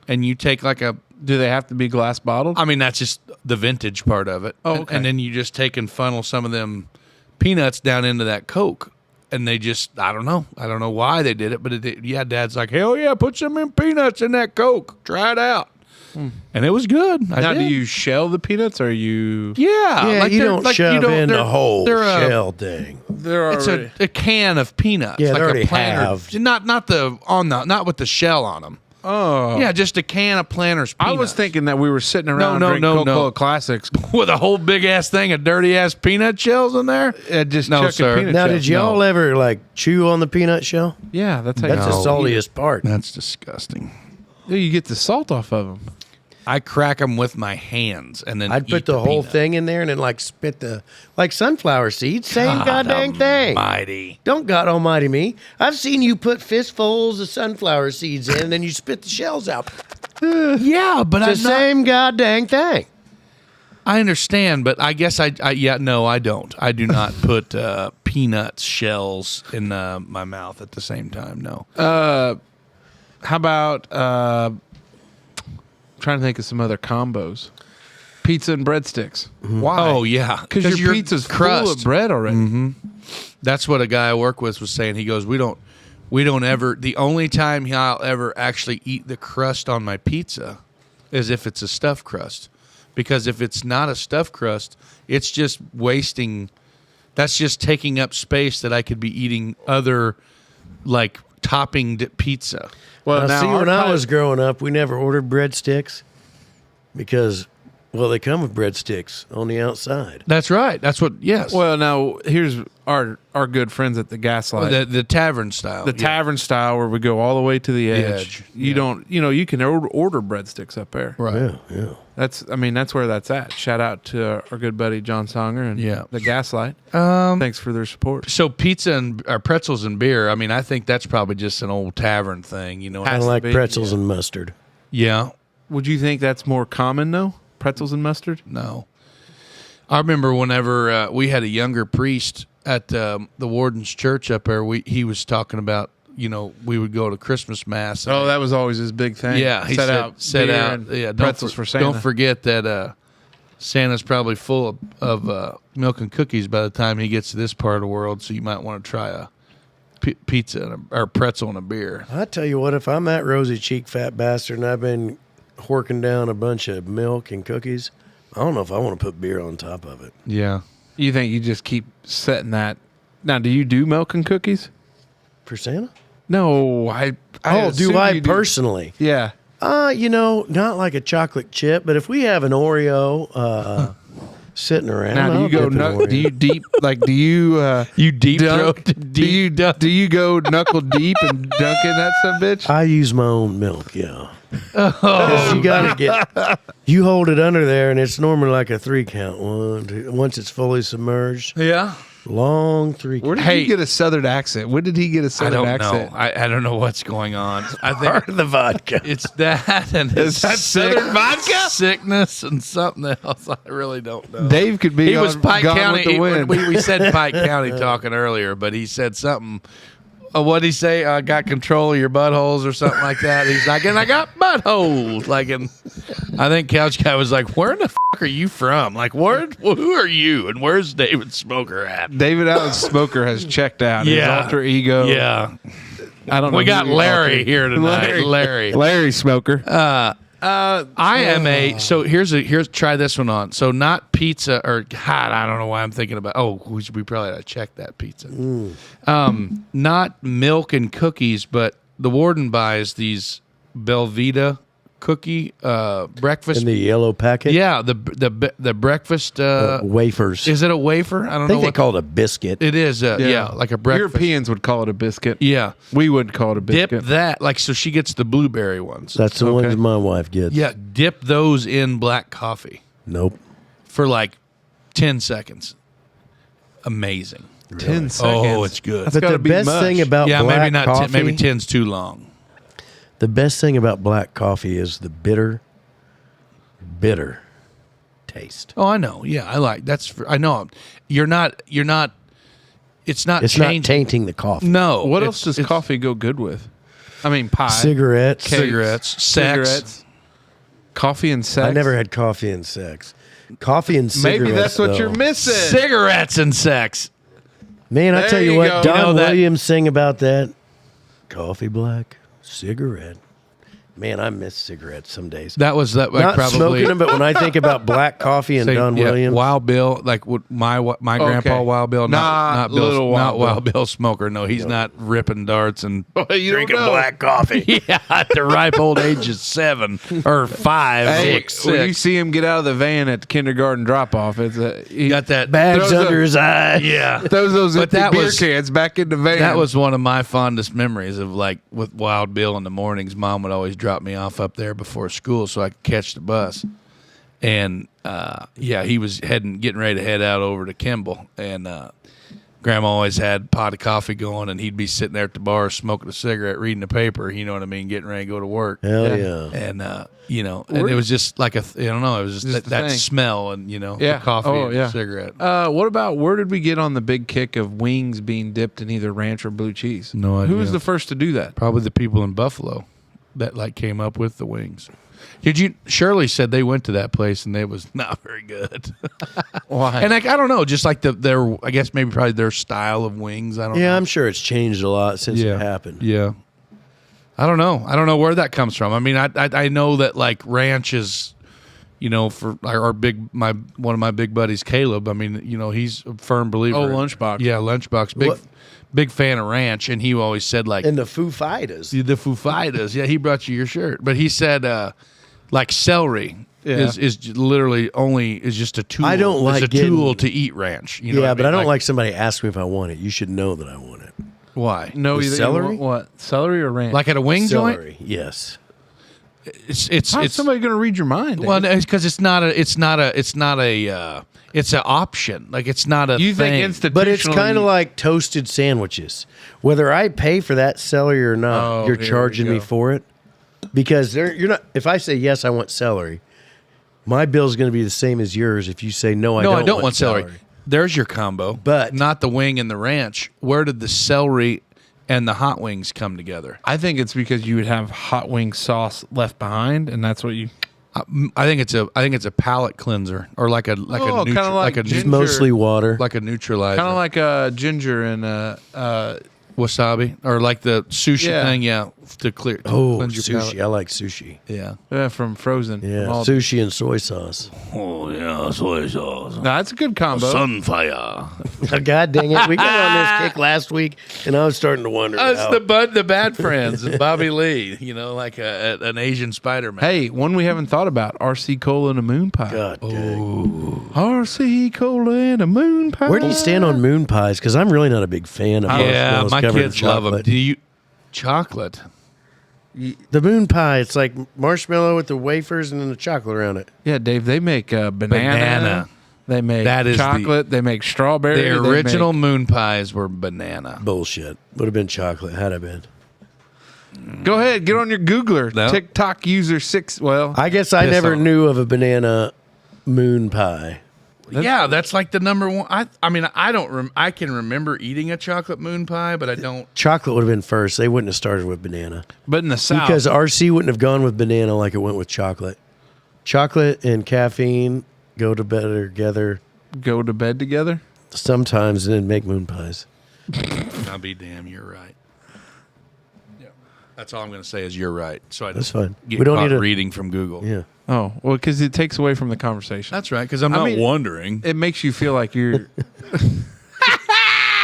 And you take like a Do they have to be glass bottled? I mean, that's just the vintage part of it. Oh, And- okay. And then you just take and funnel some of them peanuts down into that Coke. And they just, I don't know why they did it, but Dad's like, hell yeah, put some peanuts in that Coke. Try it out. And it was good. now, do you shell the peanuts or you? Yeah. Yeah, like you they're- don't like shove in they're- the whole they're a- shell thing. They're It's already. a can of peanuts. Yeah, they like already a planter. have. Not with the shell on them. Oh, Yeah, just a can of Planters I peanuts. was thinking that we were sitting around No, drinking no, Coca-Cola no. Classics. with a whole big ass thing of dirty ass peanut shells in there. Just No, chucking sir. peanut Now, shells. did y'all ever chew on the peanut shell? Yeah, that's how That's you the saltiest part. That's disgusting. Yeah, you get the salt off of them. I crack them with my hands and then I'd put eat the whole peanut. thing in there and then spit like sunflower seeds. Same goddamn thing. Mighty. Don't God Almighty me. I've seen you put fistfuls of sunflower seeds in and then you spit the shells out. Yeah, but It's the same goddamn thing. I understand, but I guess I don't. I do not put peanut shells in my mouth at the same time. No. How about trying to think of some other combos? Pizza and breadsticks. Why? Oh yeah, Because your pizza's full of bread already. That's what a guy I work with was saying. He goes, we don't ever. The only time I'll ever actually eat the crust on my pizza is if it's a stuffed crust, because if it's not a stuffed crust, it's just wasting. That's just taking up space that I could be eating other like topping pizza. Well, Now, see, our when I type- was growing up, we never ordered breadsticks because, well, they come with breadsticks on the outside. That's right. That's what. Yes. Well, now here's our good friends at the Gaslight. the tavern style. The tavern style where we go all the way to the edge. You don't, you can order breadsticks up there. Right. Yeah. That's where that's at. Shout out to our good buddy John Songer and the Gaslight. Thanks for their support. So pizza and or pretzels and beer. I mean, I think that's probably just an old tavern thing. Kind Has of to like be, pretzels and mustard. Yeah. Would you think that's more common though? Pretzels and mustard? No. I remember whenever we had a younger priest at the warden's church up there. He was talking about, we would go to Christmas mass. Oh, that was always his big thing. Yeah, he set beer out and pretzels for Santa. Don't forget that Santa's probably full of milk and cookies by the time he gets to this part of the world. So you might want to try a pizza or pretzel and a beer. I tell you what, if I'm that rosy cheek fat bastard and I've been horking down a bunch of milk and cookies, I don't know if I want to put beer on top of it. Yeah. You think you just keep setting that? Now, do you do milk and cookies? For Santa? No, I Oh, do assume I you personally? Yeah. Not like a chocolate chip, but if we have an Oreo sitting around, Now, do I'll you go? dip an Oreo. Do you deep? Like, do you? You deep dunk? throat? Do you go knuckle deep and dunk in that some bitch? I use my own milk, yeah. 'Cause you gotta you hold it under there, and it's normally like a 3 count. 1, 2, once it's fully submerged, Yeah. long 3 Where count. did he get a southern accent? When did he get a I southern don't accent? know. I don't know what's going on. I Part think of the vodka. it's that and Is that Southern vodka? sickness and something else. I really don't know. Dave could be. He was on Pike Gone County. with the Wind. We said Pike County talking earlier, but he said something. What did he say? I got control of your buttholes or something like that. He's like, and I got buttholes. Like, and I think Couch Guy was like, where in the fuck are you from? Like, who are you? And where's David Smoker at? David Allen Smoker has checked out. His Yeah. alter ego. Yeah. I don't know. We got who Larry alter- here tonight. Larry Smoker. I am so here's try this one on. So not pizza or God, I don't know why I'm thinking about. Oh, we probably ought to check that pizza. Not milk and cookies, but the warden buys these Belvita cookie breakfast. In the yellow packet? Yeah, the breakfast. Wafers. Is it a wafer? I don't I know think they what call it a biscuit. it is. Yeah, like a breakfast. Europeans would call it a biscuit. Yeah, We would call it a dip biscuit. that like so. She gets the blueberry ones. That's the Okay. ones my wife gets. Yeah, dip those in black coffee Nope. for like 10 seconds. Amazing. 10 seconds. Oh, it's good. That's But gotta the be best much. thing about Yeah, black maybe not. coffee, Maybe 10's too long. the best thing about black coffee is the bitter taste. Oh, I know. Yeah, I like I know. You're not. It's not. It's changing. not tainting the coffee. No. What it's- else does it's coffee go good with? I mean, pie, Cigarettes. cakes, Cigarettes, sex. cigarettes, coffee and sex. I never had coffee and sex. Coffee and cigarettes. Maybe that's what though. you're missing. Cigarettes and sex. Man, I There tell you you what, go. Don You know that- Williams sang about that. Coffee black, cigarette. Man, I miss cigarettes some days. That was that. Not probably smoking them, but when I think about black coffee and say, Don yeah, Williams, Wild Bill, like what my grandpa Wild Bill, not Bill, little not Wild Wild Bill smoker. No, he's not ripping darts and You don't know. black coffee. yeah, at the ripe old age of 7 or 5, Hey, 6, when you 6. see him get out of the van at the kindergarten drop off, it's he Got that Bags Throws under a- his eyes. Yeah, throws those But empty that beer was- cans back in the van. that was one of my fondest memories of like with Wild Bill in the mornings. Mom would always drop me off up there before school so I could catch the bus. And yeah, he was getting ready to head out over to Kimball, and Grandma always had a pot of coffee going, and he'd be sitting there at the bar smoking a cigarette, reading the paper. You know what I mean? Getting ready to go to work. Hell yeah. And and it was just like I don't know, it was just Just that the thing. smell and Yeah. the coffee Oh, and yeah. the cigarette. What about where did we get on the big kick of wings being dipped in either ranch or blue cheese? No Who was idea. the first to do that? Probably the people in Buffalo that like came up with the wings. Shirley said they went to that place and it was not very good. Why? And I don't know, just like their, I guess maybe probably their style of wings. I don't know. Yeah, I'm sure it's changed a lot since it happened. Yeah. I don't know where that comes from. I mean, I know that like ranch is, for one of my big buddies, Caleb. I mean, he's a firm believer. Oh, Lunchbox. Yeah, Lunchbox. Big fan of ranch, and he always said like And the Foo Fighters. the Foo Fighters. Yeah, he brought you your shirt, but he said like celery is literally is just a tool. I don't like it's a tool to eat ranch. You know Yeah, what but I mean? don't like somebody ask me if I want it. You should know that I want it. Why? No, With either celery? what? Celery or ranch? Like at a wing joint. Celery, yes. How's somebody going to read your mind? Dave? Well, because it's an option. Like it's not a you thing. think institutionally, But it's kind of like toasted sandwiches. Whether I pay for that celery or not, Oh, you're here we charging me go. for it. Because you're not. If I say yes, I want celery, my bill's going to be the same as yours. If you say no, I don't want celery. There's your combo, But- not the wing and the ranch. Where did the celery and the hot wings come together? I think it's because you would have hot wing sauce left behind, and that's what you. I think it's a palate cleanser or like a Oh, kinda like It's ginger. mostly water. like a neutralizer, Kind of like a ginger and wasabi or like the sushi Yeah. thing. Yeah, to cleanse your sushi. palate. I like sushi. Yeah. from Frozen. Yeah, All- sushi and soy sauce. Oh yeah, soy sauce. No, that's a good combo. Sunfire. God dang it! We got on this kick last week, and I was starting to wonder. That's how- the bad friends, and Bobby Lee. Like an Asian Spider-Man. Hey, one we haven't thought about: RC Cola and a moon pie. God dang. RC Cola and a moon pie. Where do you stand on moon pies? Because I'm really not a big fan of Yeah, marshmallows my covered in kids love them. chocolate. Do you chocolate? The moon pie, it's like marshmallow with the wafers and then the chocolate around it. Yeah, Dave. They make banana. They make That is chocolate. They make strawberry. The they original make- moon pies were banana. Bullshit. Would have been chocolate had I been. Go ahead, get on your Googler. No. TikTok user 6. Well, I guess I Piss never off. knew of a banana moon pie. Yeah, that's like the number one. I mean, I don't. I can remember eating a chocolate moon pie, but I don't. Chocolate would have been first. They wouldn't have started with banana. but in the South, Because RC wouldn't have gone with banana like it went with chocolate. Chocolate and caffeine go to bed together go to bed together. sometimes and then make moon pies. I'll be damn. You're right. Yeah, that's all I'm going to say is you're right. So I That's don't fine. get We don't caught need to. reading from Google. Yeah. Oh, well, because it takes away from the conversation. That's right. Because I'm I not mean- wondering. It makes you feel like you're.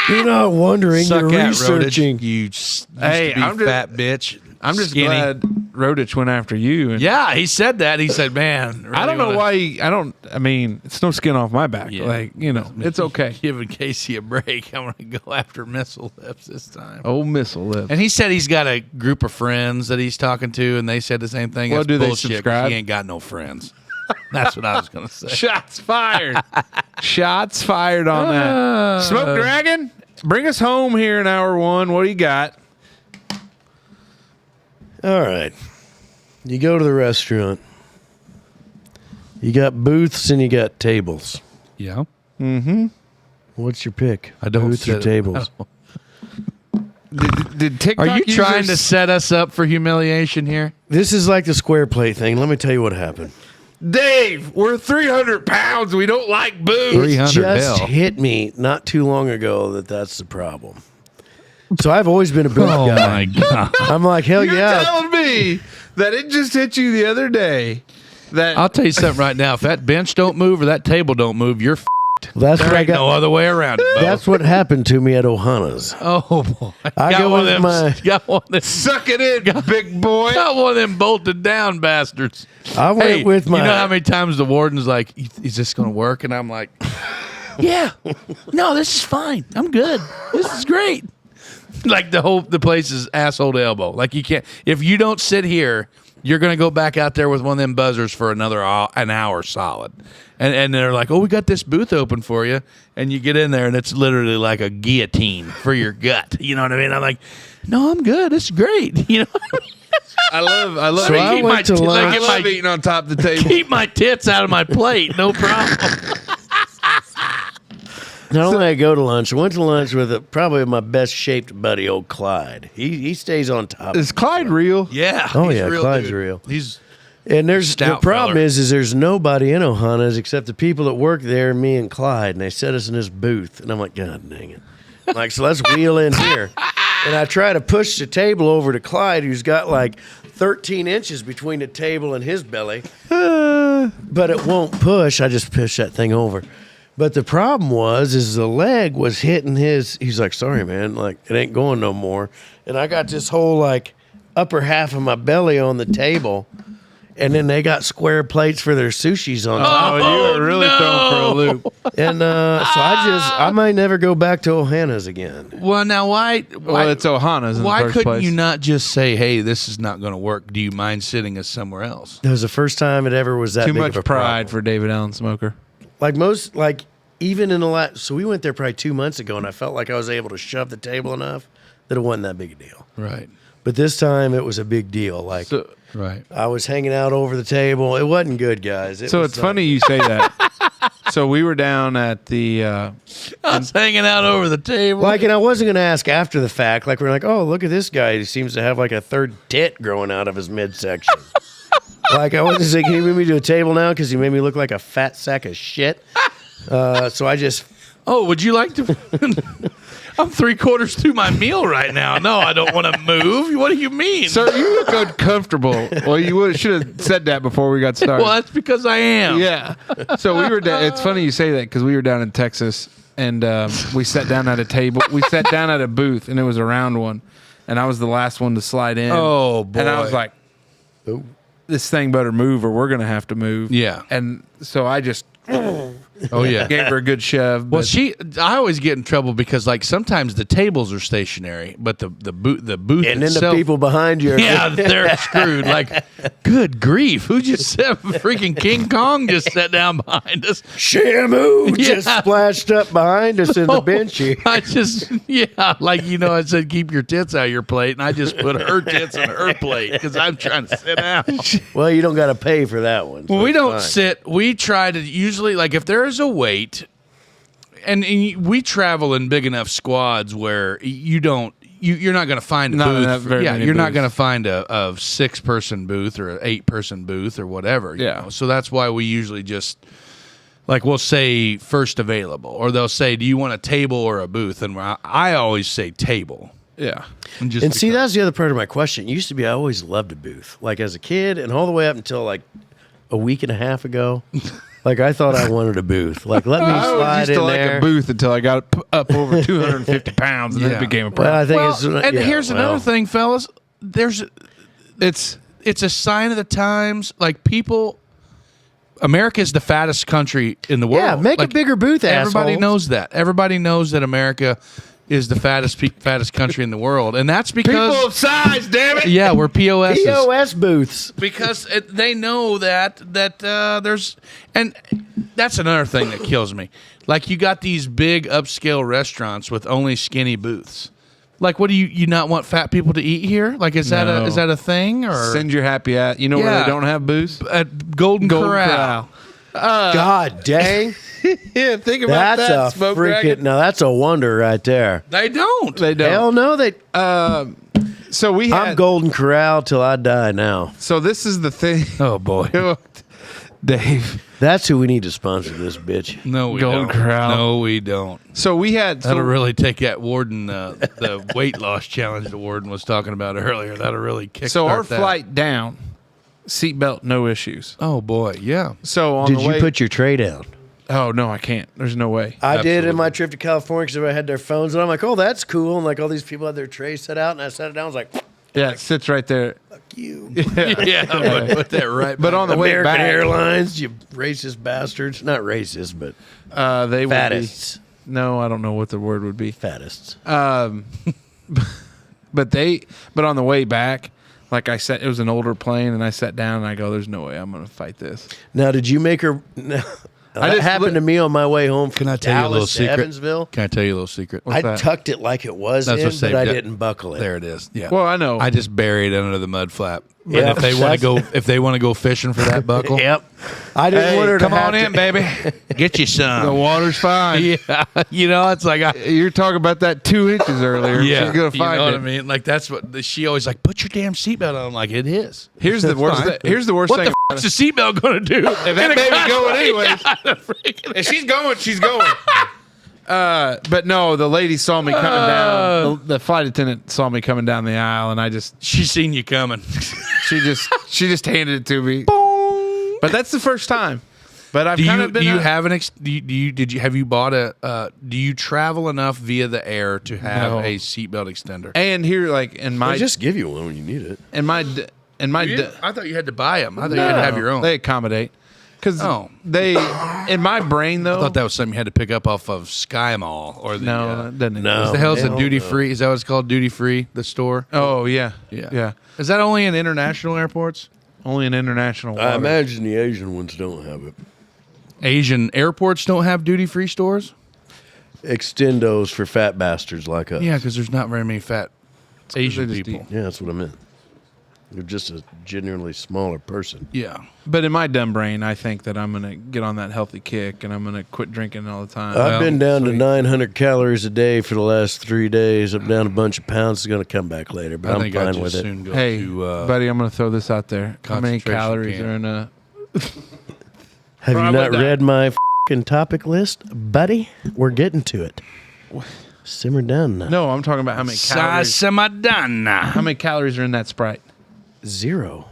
You're not wondering. Suck You're at researching. Rodich, you used Hey, to be I'm just- fat bitch. I'm just Skinny. glad Rodich went after you. And Yeah, he said that. He said, "Man, I don't know why. I mean, it's no skin off my back. Yeah. Like, it's okay. Giving Casey a break. I'm going to go after Missile Lips this time." Old missile lips. And he said he's got a group of friends that he's talking to, and they said the same thing. Well, That's do they bullshit, 'cause subscribe? He ain't got no friends. That's what I was going to say. Shots fired. Shots fired on that. Smoke Dragon, bring us home here in hour one. What do you got? All right. You go to the restaurant. You got booths and you got tables. Yeah. What's your pick? I don't Booths or sit- tables? Did TikTok Are you trying to users- set us up for humiliation here? This is like the square plate thing. Let me tell you what happened. Dave, we're 300 pounds. We don't like booze. 300 Just bill. hit me not too long ago that that's the problem. So I've always been a booth Oh guy. my god! I'm like, hell You're yeah. telling me that it just hit you the other day. That I'll tell you something right now. If that bench don't move or that table don't move, you're That's there what I ain't no got. other way around it. Bo. That's what happened to me at Ohana's. Oh boy! I got go one of with them. my- Got one of them. suck it in, big boy. Got one of them bolted down bastards. I went Hey, with my. you know how many times the warden's like, "Is this going to work?" And I'm like, "Yeah, no, this is fine. I'm good. This is great." Like the place is asshole to elbow. Like you can't if you don't sit here, you're going to go back out there with one of them buzzers for another an hour solid. And they're like, "Oh, we got this booth open for you," and you get in there and it's literally like a guillotine for your gut. You know what I mean? I'm like, "No, I'm good. This is great." You know. I love. So I keep went my to t- lunch. like, I if love I- eating on top of the table. Keep my tits out of my plate, no problem. Not only I go to lunch, I went to lunch with probably my best shaped buddy, old Clyde. He stays on top. Is Clyde real? Yeah. Oh, he's yeah, real Clyde's dude. real. He's And the Stout problem feller. is there's nobody in Ohana's except the people that work there, me and Clyde, and they set us in this booth. And I'm like, God dang it. I'm like, so let's wheel in here. And I try to push the table over to Clyde, who's got like 13 inches between the table and his belly. But it won't push. I just push that thing over. But the problem is the leg was hitting his. He's like, sorry, man. Like, it ain't going no more. And I got this whole like upper half of my belly on the table. And then they got square plates for their sushis on top. Oh, you were really thrown for a loop. And so I might never go back to Ohana's again. Well, now why Well, it's Ohana's in why the first couldn't place. you not just say, "Hey, this is not going to work. Do you mind sitting us somewhere else?" It was the first time it ever was that Too big much of a pride problem. for David Allen Smoker. Like even in the last, so we went there probably 2 months ago, and I felt like I was able to shove the table enough that it wasn't that big a deal. Right. But this time it was a big deal. Like So, Right. I was hanging out over the table. It wasn't good, guys. so was, it's funny you say that. So we were down at the I was hanging out over the table. Like, and I wasn't going to ask after the fact. Like, we're like, oh, look at this guy. He seems to have like a third tit growing out of his midsection. Like, I wasn't saying, can you move me to a table now? Because he made me look like a fat sack of shit. So I just, Oh, would you like to? I'm 3/4 through my meal right now. No, I don't want to move. What do you mean? Sir, you look uncomfortable. Well, you should have said that before we got started. Well, that's because I am. Yeah. So we were down. It's funny you say that because we were down in Texas and we sat down at a table. We sat down at a booth and it was a round one, and I was the last one to slide in. Oh, boy. And I was like, oh, "This thing better move, or we're gonna have to move." Yeah. And so I just Oh yeah. gave her a good shove. Well, but- I always get in trouble because like sometimes the tables are stationary, but the booth and then itself, the people behind you are yeah, they're screwed. Like, good grief, who just said freaking King Kong just sat down behind us? Shamu just Yeah. splashed up behind us in the benchy. I just, like, I said, keep your tits out of your plate, and I just put her tits on her plate because I'm trying to sit down. Well, you don't got to pay for that one. so Well, we it's don't fine. sit. We try to usually, like, if there is a wait, and we travel in big enough squads where you're not going to find a Not booth. enough- very many you're not booths. going to find a 6-person booth or an 8-person booth or whatever. you Yeah. know. So that's why we usually just, like, we'll say first available, or they'll say, "Do you want a table or a booth?" And I always say table. yeah. And just And see, because- that's the other part of my question. It used to be I always loved a booth, like as a kid, and all the way up until like a week and a half ago. Like I thought I wanted a booth. Like let me I always slide used in to like there. a booth until I got up over 250 pounds, and then Yeah. it became a Well, I problem. think it's and yeah, here's well, another thing, fellas. It's a sign of the times. Like, people, America is the fattest country in the world. Yeah, make a Like, bigger booth, Everybody assholes. knows that. Everybody knows that America is the fattest country in the world, and that's because People of size, damn it. yeah, we're POSs. POS booths. Because they know that there's, and that's another thing that kills me. Like, you got these big upscale restaurants with only skinny booths. Like, what do you not want fat people to eat here? Like, is that No. a thing, or Send your happy at. You know where Yeah. they don't have booths? at Golden Corral? God dang. Yeah, think about That's that. a Smoke freaking, dragon. now that's a wonder right there. They don't. They don't. Hell no, they. So we had. I'm Golden Corral till I die now. So this is the thing, Oh boy. Dave. That's who we need to sponsor this bitch. No, we Golden don't. Corral. No, we don't. So we had. That'll So, really take that Warden, the weight loss challenge that Warden was talking about earlier. That'll really kick. so our flight down, seatbelt, no issues. Oh boy, yeah. So on Did the you way, put your tray down? Oh no, I can't. There's no way. I did Absolutely. in my trip to California because everybody had their phones, and I'm like, oh, that's cool. And like all these people had their trays set out, and I set it down. I was like, fuck Yeah, it sits right there. you. Yeah, I'm gonna put that right. But on the way American back, Airlines, you racist bastards. Not racist, but they would be. fattists. No, I don't know what the word would be. Fattists. But on the way back, like I said, it was an older plane, and I sat down and I go, "There's no way I'm going to fight this." Now, did you make her? No. That just happened to me on my way home from Can I tell you a little Dallas to secret? Evansville. Can I tell you a little secret? What's I that? tucked it like it was That's in, what saved but I it. didn't buckle it. There it is. Yeah. Well, I know. I just buried it under the mud flap. Yeah, And if they want to go fishing for that buckle, Yep. I didn't want her to come have on in, baby. Get you The some. water's fine. Yeah, it's like You're talking about that 2 inches earlier. yeah, She's gonna you find know what it. I mean. Like that's what she always like. Put your damn seatbelt on. I'm like it is. Here's the worst. Here's the worst What thing. the f- is the seatbelt going to do? If that baby's going anyways. If she's going, she's going. But no, the lady saw me coming down. The flight attendant saw me coming down the aisle, and She's seen you coming. she just handed it to me. But that's the first time. But I've Do kind you of been. do you have an ex- do you did you have you bought a do you travel enough via the air to have No. a seatbelt extender? and here, like in my They just give you one when you need it. I thought you had to buy them. I thought you had to have your own. They accommodate. Because Oh. they, in my brain though. I thought that was something you had to pick up off of Sky Mall or the no, that doesn't No. exist. the hell's the hell duty no. free? Is that what it's called? Duty free, the store. Oh yeah, Yeah. yeah. Is that only in international airports? Only in international. I waters. imagine the Asian ones don't have it. Asian airports don't have duty free stores. Extendos for fat bastards like us. Yeah, because there's not very many fat Asian they just people. Yeah, that's what I meant. You're just a generally smaller person. Yeah. But in my dumb brain, I think that I'm gonna get on that healthy kick and I'm gonna quit drinking all the time. I've been down to sweet. 900 calories a day for the last 3 days. I'm down a bunch of pounds. It's going to come back later, but I I'm think I'd fine just with it. soon go Hey, to buddy, I'm gonna throw this out there. How many concentration calories camp. are in a? Have you Probably not not. read my fing topic list, buddy? We're getting to it. Simmer down now. No, I'm talking about how many calories. Samadana. How many calories are in that Sprite? 0.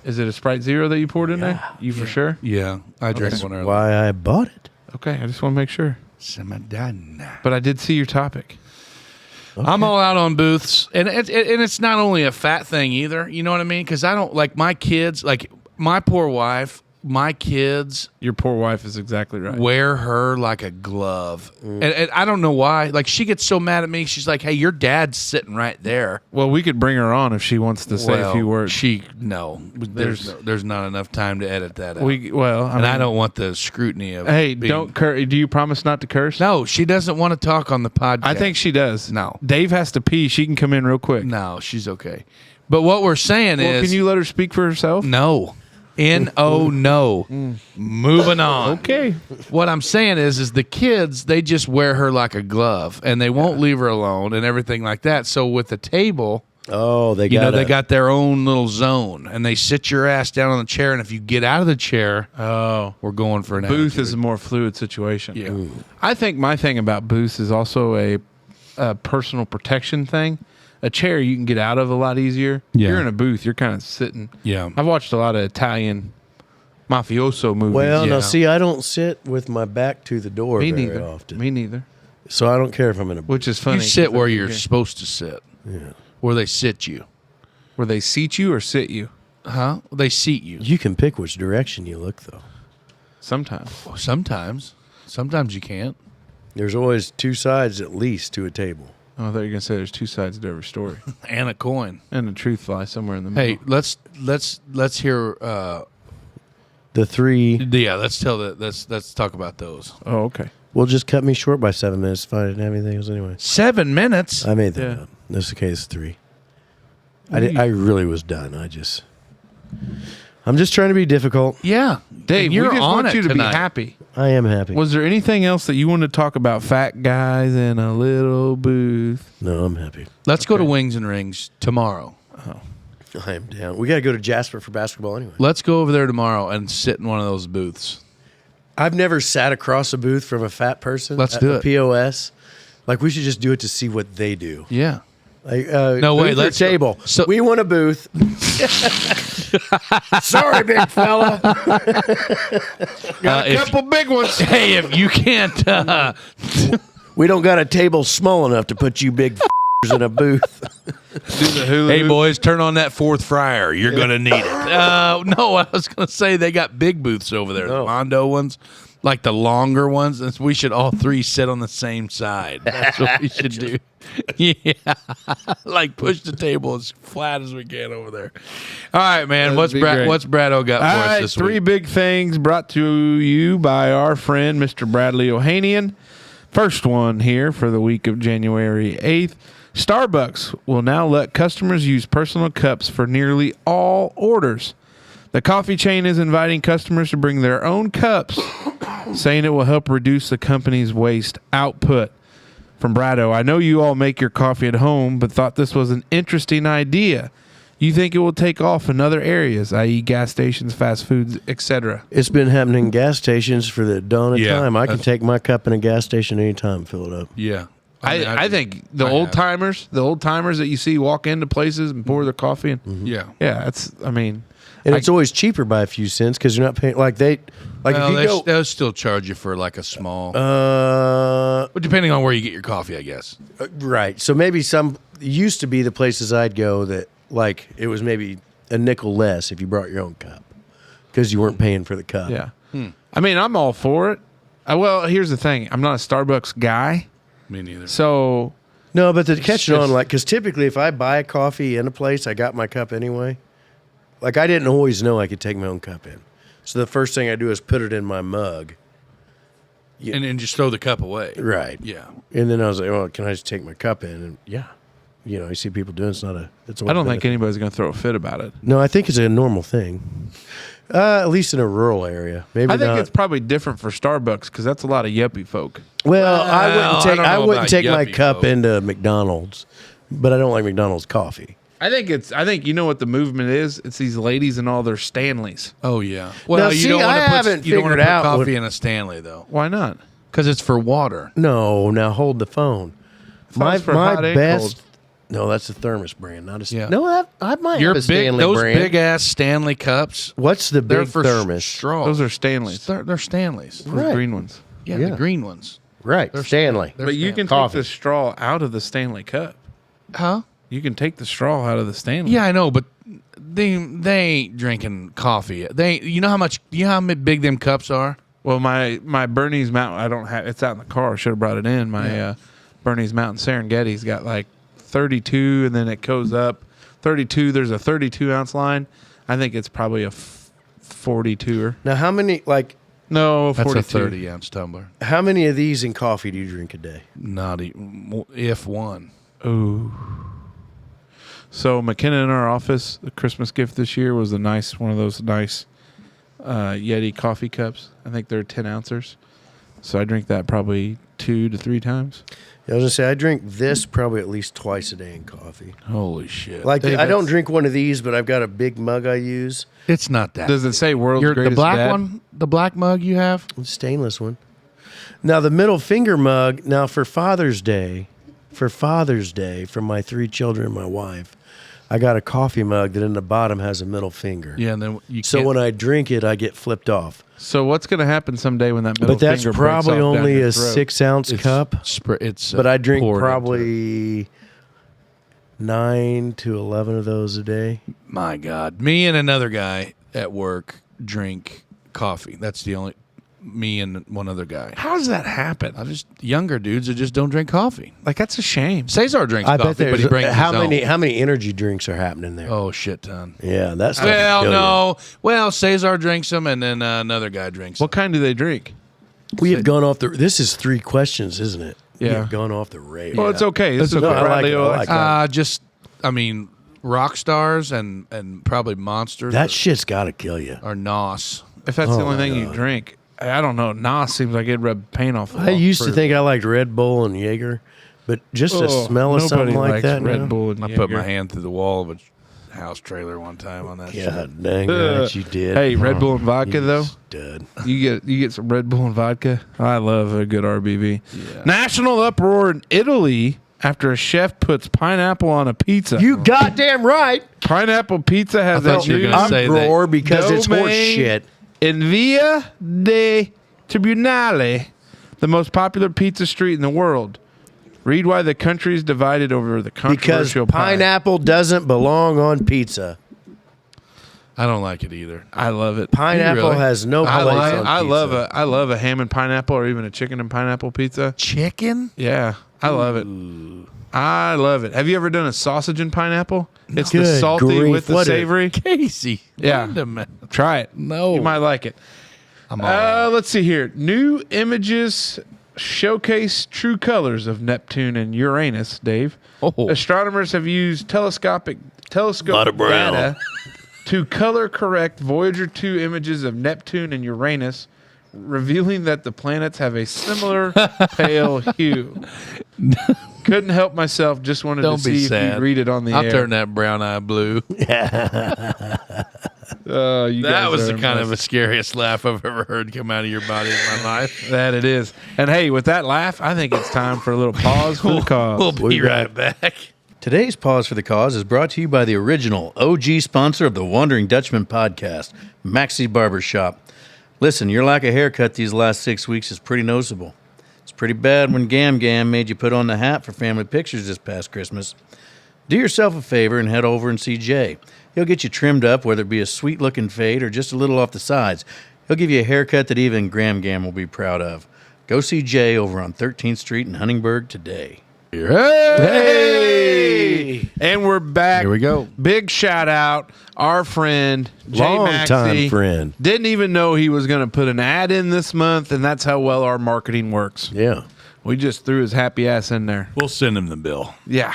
Is it a Sprite Zero that you poured in there? You for sure? Yeah, I drank one earlier. Why I bought it. Okay, I just want to make sure. Samadana. But I did see your topic. I'm all out on booths, and it's not only a fat thing either. You know what I mean? Because I don't like my kids, like my poor wife. My kids Your poor wife is exactly right. wear her like a glove, and I don't know why. Like she gets so mad at me. She's like, "Hey, your dad's sitting right there." Well, we could bring her on if she wants to say a few words. There's not enough time to edit that out. I I don't want the scrutiny of. Hey, being- don't curse. Do you promise not to curse? No, she doesn't want to talk on the podcast. I think she does. No. Dave has to pee. She can come in real quick. no, she's okay. But what we're saying Well, is, can you let her speak for herself? no, no. Moving on. Okay. What I'm saying is the kids, they just wear her like a glove, and they won't leave her alone, and everything like that. So with the table, Oh, they you know, got they got their own little zone, and they sit your ass down on the chair, and if you get out of the chair, Oh. we're going for an Booth attitude. is a more fluid situation. Yeah. I think my thing about booths is also a personal protection thing. A chair you can get out of a lot easier. Yeah. You're in a booth, you're kind of sitting. Yeah. I've watched a lot of Italian mafioso movies. Well, Yeah. now see, I don't sit with my back to the door Me very neither. often. Me neither. So I don't care if I'm in a Which is funny. You sit 'cause where then you're get- supposed to sit, where they sit you. Where they seat you or sit you. Huh? They seat you. You can pick which direction you look, though. Sometimes. Sometimes you can't. There's always 2 sides at least to a table. Oh, I thought you were gonna say there's 2 sides to every story, And a coin. and the truth lies somewhere in the middle. Hey, let's hear. The 3 Let's talk about those. Oh, okay. will just cut me short by 7 minutes if I didn't have anything else anyway. 7 minutes. I made that Yeah. up. This is the case 3. I really was done. I'm just trying to be difficult. Yeah, Dave, And you're we just on want it you to tonight. be happy. I am happy. Was there anything else that you wanted to talk about? Fat guys in a little booth. No, I'm happy. Let's go to Wings and Rings tomorrow. I am down. We got to go to Jasper for basketball anyway. Let's go over there tomorrow and sit in one of those booths. I've never sat across a booth from a fat person. Let's at do a it. POS. Like, we should just do it to see what they do. Yeah. Like, No, wait, booth or let's go- table. so- We want a booth. Sorry, big fella. Got a couple big ones. Hey, if you can't, We don't got a table small enough to put you big in a booth. Do the hula hey hoop. boys, turn on that 4th fryer. You're gonna need it. No, I was gonna say they got big booths over there, the No. Mondo ones, like the longer ones. And we should all 3 sit on the same side. That's what we should do. Yeah, like push the table as flat as we can over there. All right, man. That'd be great. What's Brado got for All us right, this 3 week? big things brought to you by our friend, Mr. Bradley Ohanian. First one here for the week of January 8th. Starbucks will now let customers use personal cups for nearly all orders. The coffee chain is inviting customers to bring their own cups, saying it will help reduce the company's waste output. From Brado, I know you all make your coffee at home, but thought this was an interesting idea. You think it will take off in other areas, i.e. gas stations, fast foods, etc.? It's been happening in gas stations for the dawn of Yeah, time. I can that's- take my cup in a gas station anytime and fill it up. Yeah. I think the old timers that you see walk into places and pour their coffee in. Yeah. Yeah, And it's always cheaper by a few cents because you're not paying if you go. They'll still charge you for like a small, But depending on where you get your coffee, I guess. right. So maybe used to be the places I'd go that it was maybe a nickel less if you brought your own cup because you weren't paying for the cup. yeah. I mean, I'm all for it. Well, here's the thing: I'm not a Starbucks guy, Me neither. so No, but to catch it on, just- because typically if I buy a coffee in a place, I got my cup anyway. I didn't always know I could take my own cup in. So the first thing I do is put it in my mug. And then just throw the cup away. Right. Yeah. And then I was like, well, can I just take my cup in? And yeah. You see people doing it's I don't think anybody's going to throw a fit about it. No, I think it's a normal thing. At least in a rural area. Maybe I think not. it's probably different for Starbucks because that's a lot of yuppie folk. Well, I I don't know wouldn't about take my yuppie cup folk. into McDonald's, but I don't like McDonald's coffee. I think you know what the movement is. It's these ladies and all their Stanleys. Oh yeah. Well, Now, you see, don't want I to put haven't you don't want to figured put out coffee what- in a Stanley though, Why not? because it's for water. No, now hold the phone. it was for hot and cold. No, that's the thermos brand, not a. Yeah. No, I might Your have a Stanley those brand. big ass Stanley cups. What's the They're big for thermos? straws. Those are Stanleys. They're Stanleys. Those Right. green ones. Yeah, Yeah. the green ones. Right, Stanley. They're But you can Coffee. take the straw out of the Stanley cup. Huh? You can take the straw out of the Stanley. Yeah, I know, but they ain't drinking coffee. You know how big them cups are? Well, my Bernese Mountain, I don't have. It's out in the car. I should have brought it in. My Bernese Mountain Serengeti's got like 32, and then it goes up 32. There's a 32 ounce line. I think it's probably a 42er. Now, how many No, 42. That's a 30-ounce tumbler. how many of these in coffee do you drink a day? Not even, if one. Ooh. So McKenna in our office, the Christmas gift this year was one of those nice Yeti coffee cups. I think they're 10 ounces. So I drink that probably 2 to 3 times. I was gonna say I drink this probably at least twice a day in coffee. Holy shit! I don't drink one of these, but I've got a big mug I use. It's not that. Does it say world's the greatest black dad? one, the black mug you have? It's a stainless one. Now the middle finger mug. Now for Father's Day, from my 3 children and my wife, I got a coffee mug that in the bottom has a middle finger. Yeah, and then you. So can't- when I drink it, I get flipped off. So what's going to happen someday when that middle But that's finger breaks probably off down only your a throat? 6-ounce cup. It's But I drink poured into it. probably 9 to 11 of those a day. My God, me and another guy at work drink coffee. That's the only. Me and one other guy. How does that happen? I just younger dudes that just don't drink coffee. Like, that's a shame. Cesar drinks I coffee, bet but he there's brings how his many own. how many energy drinks are happening there? Oh, shit ton. Yeah, that's Well, no. Well, Cesar drinks them, and then another guy drinks them. What kind do they drink? We have gone off the. This is 3 questions, isn't it? We Yeah. have gone off the rails. Well, it's okay. This is No, what I like Bradley it. I likes. like it. I mean, rock stars and probably monsters. That shit's got to kill you. or Nos. If that's the Oh only my thing you God. drink, I don't know. Nas seems like it'd rub paint off the I wall. used to think I liked Red Bull and Jaeger, but just the smell of something like that. Red now? Bull and I put Jaeger. my hand through the wall of a house trailer one time on that shit. God dang it, you did. Hey, Red Bull and vodka You though. Dud. You get some Red Bull and vodka. I love a good RBV. National uproar in Italy after a chef puts pineapple on a pizza. You goddamn right. Pineapple pizza has I a thought you were new gonna say that- Uproar because it's horse domain shit. in Via de Tribunale, the most popular pizza street in the world. Read why the country is divided over the Because controversial pie. pineapple doesn't belong on pizza. I don't like it either. I love it. Pineapple really? has no place on I pizza. love a ham and pineapple or even a chicken and pineapple pizza. Chicken? Yeah, I love it. I love it. Have you ever done a sausage and pineapple? It's the Good salty grief, with the what a- savory. Casey. Yeah. Wait a minute. Try it. No. You might like it. I'm all right. Let's see here. New images showcase true colors of Neptune and Uranus, Dave. Oh. Astronomers have used telescope Lot of brown. data to color correct Voyager 2 images of Neptune and Uranus, revealing that the planets have a similar pale hue. Couldn't help myself. Just wanted Don't to be see if sad. you'd read it on the I'll air. turn that brown eye blue. You That guys was are the kind of the impressive. scariest laugh I've ever heard come out of your body in my life. That it is. And hey, with that laugh, I think it's time for a little pause for the cause. We'll be right back. Today's Pause for the Cause is brought to you by the original OG sponsor of the Wondering Dutchmen podcast, Maxey Barbershop. Listen, your lack of haircut these last 6 weeks is pretty noticeable. It's pretty bad when Gam Gam made you put on the hat for family pictures this past Christmas. Do yourself a favor and head over and see Jay. He'll get you trimmed up, whether it be a sweet-looking fade or just a little off the sides. He'll give you a haircut that even Gram Gam will be proud of. Go see Jay over on 13th Street in Huntingburg today. Hey! And we're back. Here we go. Big shout out, our friend, Jay Long-time Maxey. friend. Didn't even know he was going to put an ad in this month, and that's how well our marketing works. Yeah. We just threw his happy ass in there. We'll send him the bill. Yeah.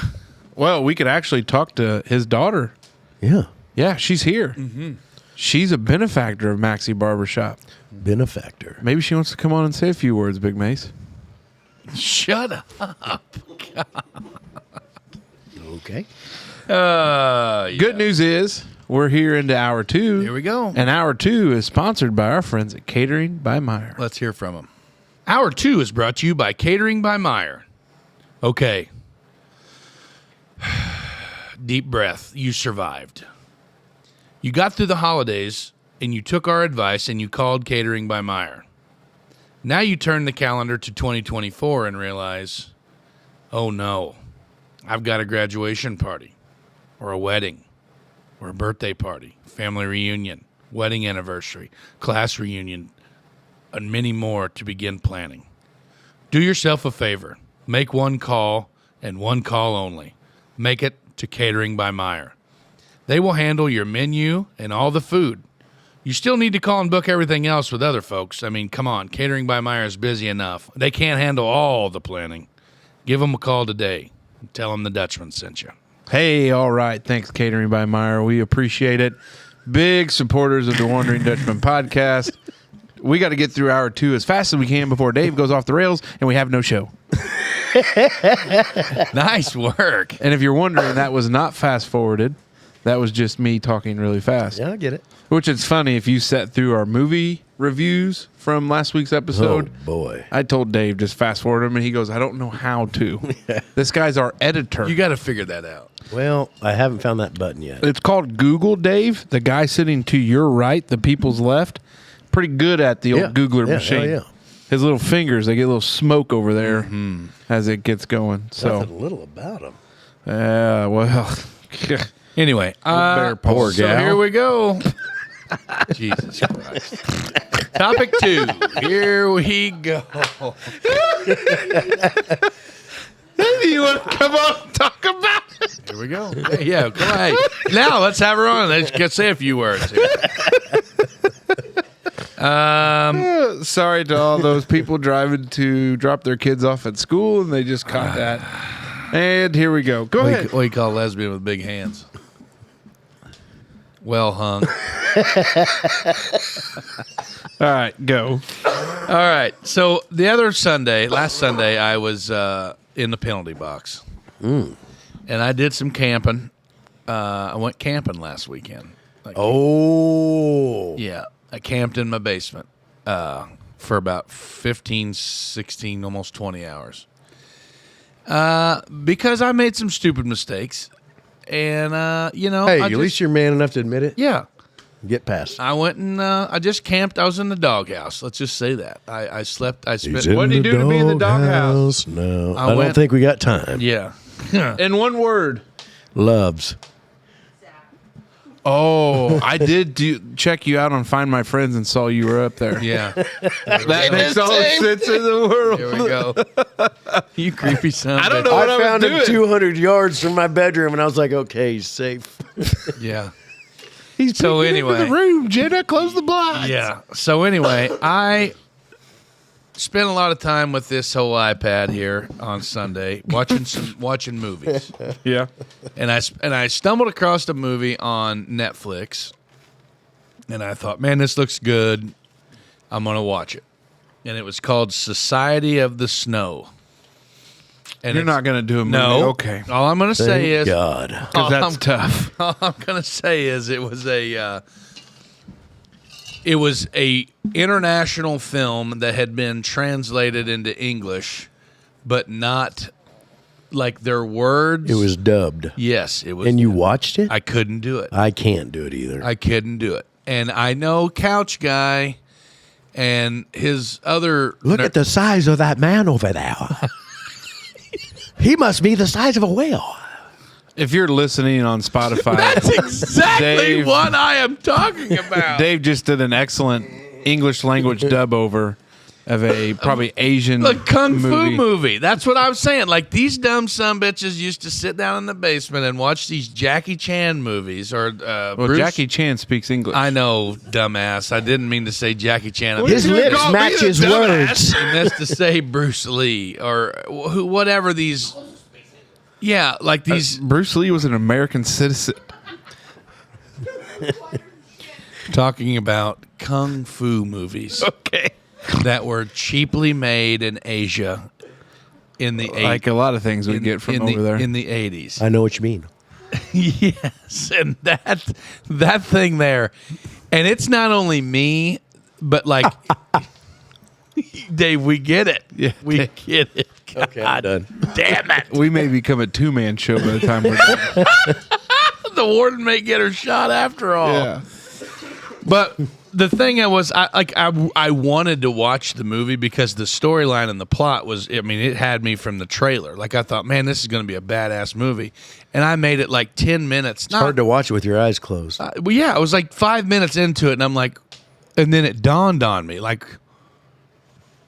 Well, we could actually talk to his daughter. Yeah. Yeah, she's here. She's a benefactor of Maxey Barbershop. Benefactor. Maybe she wants to come on and say a few words, Big Mace. Shut up. Okay. Good news is we're here into hour 2. Here we go. And hour 2 is sponsored by our friends at Catering by Meyer. Let's hear from him. Hour 2 is brought to you by Catering by Meyer. Okay. Deep breath. You survived. You got through the holidays, and you took our advice, and you called Catering by Meyer. Now you turn the calendar to 2024 and realize, oh no, I've got a graduation party, or a wedding, or a birthday party, family reunion, wedding anniversary, class reunion, and many more to begin planning. Do yourself a favor. Make one call and one call only. Make it to Catering by Meyer. They will handle your menu and all the food. You still need to call and book everything else with other folks. I mean, come on. Catering by Meyer is busy enough. They can't handle all the planning. Give them a call today. Tell them the Dutchman sent you. Hey, all right. Thanks, Catering by Meyer. We appreciate it. Big supporters of the Wondering Dutchman podcast. We got to get through hour 2 as fast as we can before Dave goes off the rails and we have no show. Nice work. And if you're wondering, that was not fast forwarded. That was just me talking really fast. Yeah, I get it. Which is funny if you sat through our movie reviews from last week's episode. Oh, boy. I told Dave just fast forward him, and he goes, I don't know how to. This guy's our editor. You got to figure that out. Well, I haven't found that button yet. It's called Google, Dave. The guy sitting to your right, the people's left, pretty good at the old Yeah. Googler Yeah, machine. hell yeah. His little fingers, they get a little smoke over there as it gets going. So, Nothing little about him. well, Anyway, bear paw. Poor so gal. here we go. Jesus Christ. Topic 2. Here we go. you want to come on and talk about it? Here we go. Yeah, go ahead. Now let's have her on. Let's say a few words here. Sorry to all those people driving to drop their kids off at school, and they just caught that. And here we go. Go ahead. What do you call a lesbian with big hands? Well hung. All right, go. All right. So the other Sunday, last Sunday, I was in the penalty box. And I did some camping. I went camping last weekend. Oh. Yeah. I camped in my basement for about 15, 16, almost 20 hours. Because I made some stupid mistakes. And, Hey, at least you're man enough to admit it. Yeah. Get past it. I went and I just camped. I was in the doghouse. Let's just say that. I slept. I spent. What did you do to be in the doghouse? No, I I don't went- think we got time. Yeah. In one word. Loves. Oh, I did check you out on Find My Friends and saw you were up there. Yeah. That makes all the sense in the world. Here we go. You creepy son. of I don't a- know what I I was found him doing. 200 yards from my bedroom, and I was like, okay, he's safe. Yeah. He's So peeking into anyway. the room, Jenna, close the blinds. Yeah. So anyway, I spent a lot of time with this whole iPad here on Sunday watching movies. Yeah. And I stumbled across a movie on Netflix, and I thought, man, this looks good. I'm gonna watch it. And it was called Society of the Snow. And You're it's- not going to do a movie. No. Okay. All I'm gonna say is God. Because that's tough. all I'm gonna say is it was a international film that had been translated into English, but not like their words. It was dubbed. Yes, it was. And you watched it? I couldn't do it. I can't do it either. I couldn't do it. And I know Couch Guy and his other Look at the size of that man over there. He must be the size of a whale. If you're listening on Spotify, That's exactly Dave- what I am talking about. Dave just did an excellent English language dub over of a probably Asian A kung fu movie. That's what I was saying. Like, these dumb sumbitches used to sit down in the basement and watch these Jackie Chan movies or Well, Bruce. Jackie Chan speaks English. I know, dumbass. I didn't mean to say Jackie Chan. His lips match his words. I meant to say Bruce Lee or whatever these. Yeah, like these. Bruce Lee was an American citizen. Talking about kung fu movies. Okay. That were cheaply made in Asia in the Like a lot of things we get from over there. in the 80s. I know what you mean. Yes, and that thing there, and it's not only me, but like Dave, we get it. Yeah, we get it. Okay, I'm done. Damn it! We may become a two-man show by the time we're done. The warden may get her shot after all. Yeah. But the thing I wanted to watch the movie because the storyline and the plot was, I mean, it had me from the trailer. Like, I thought, man, this is going to be a badass movie. And I made it like 10 minutes. It's hard to watch it with your eyes closed. Well, yeah, I was like 5 minutes into it, and I'm like, and then it dawned on me, like,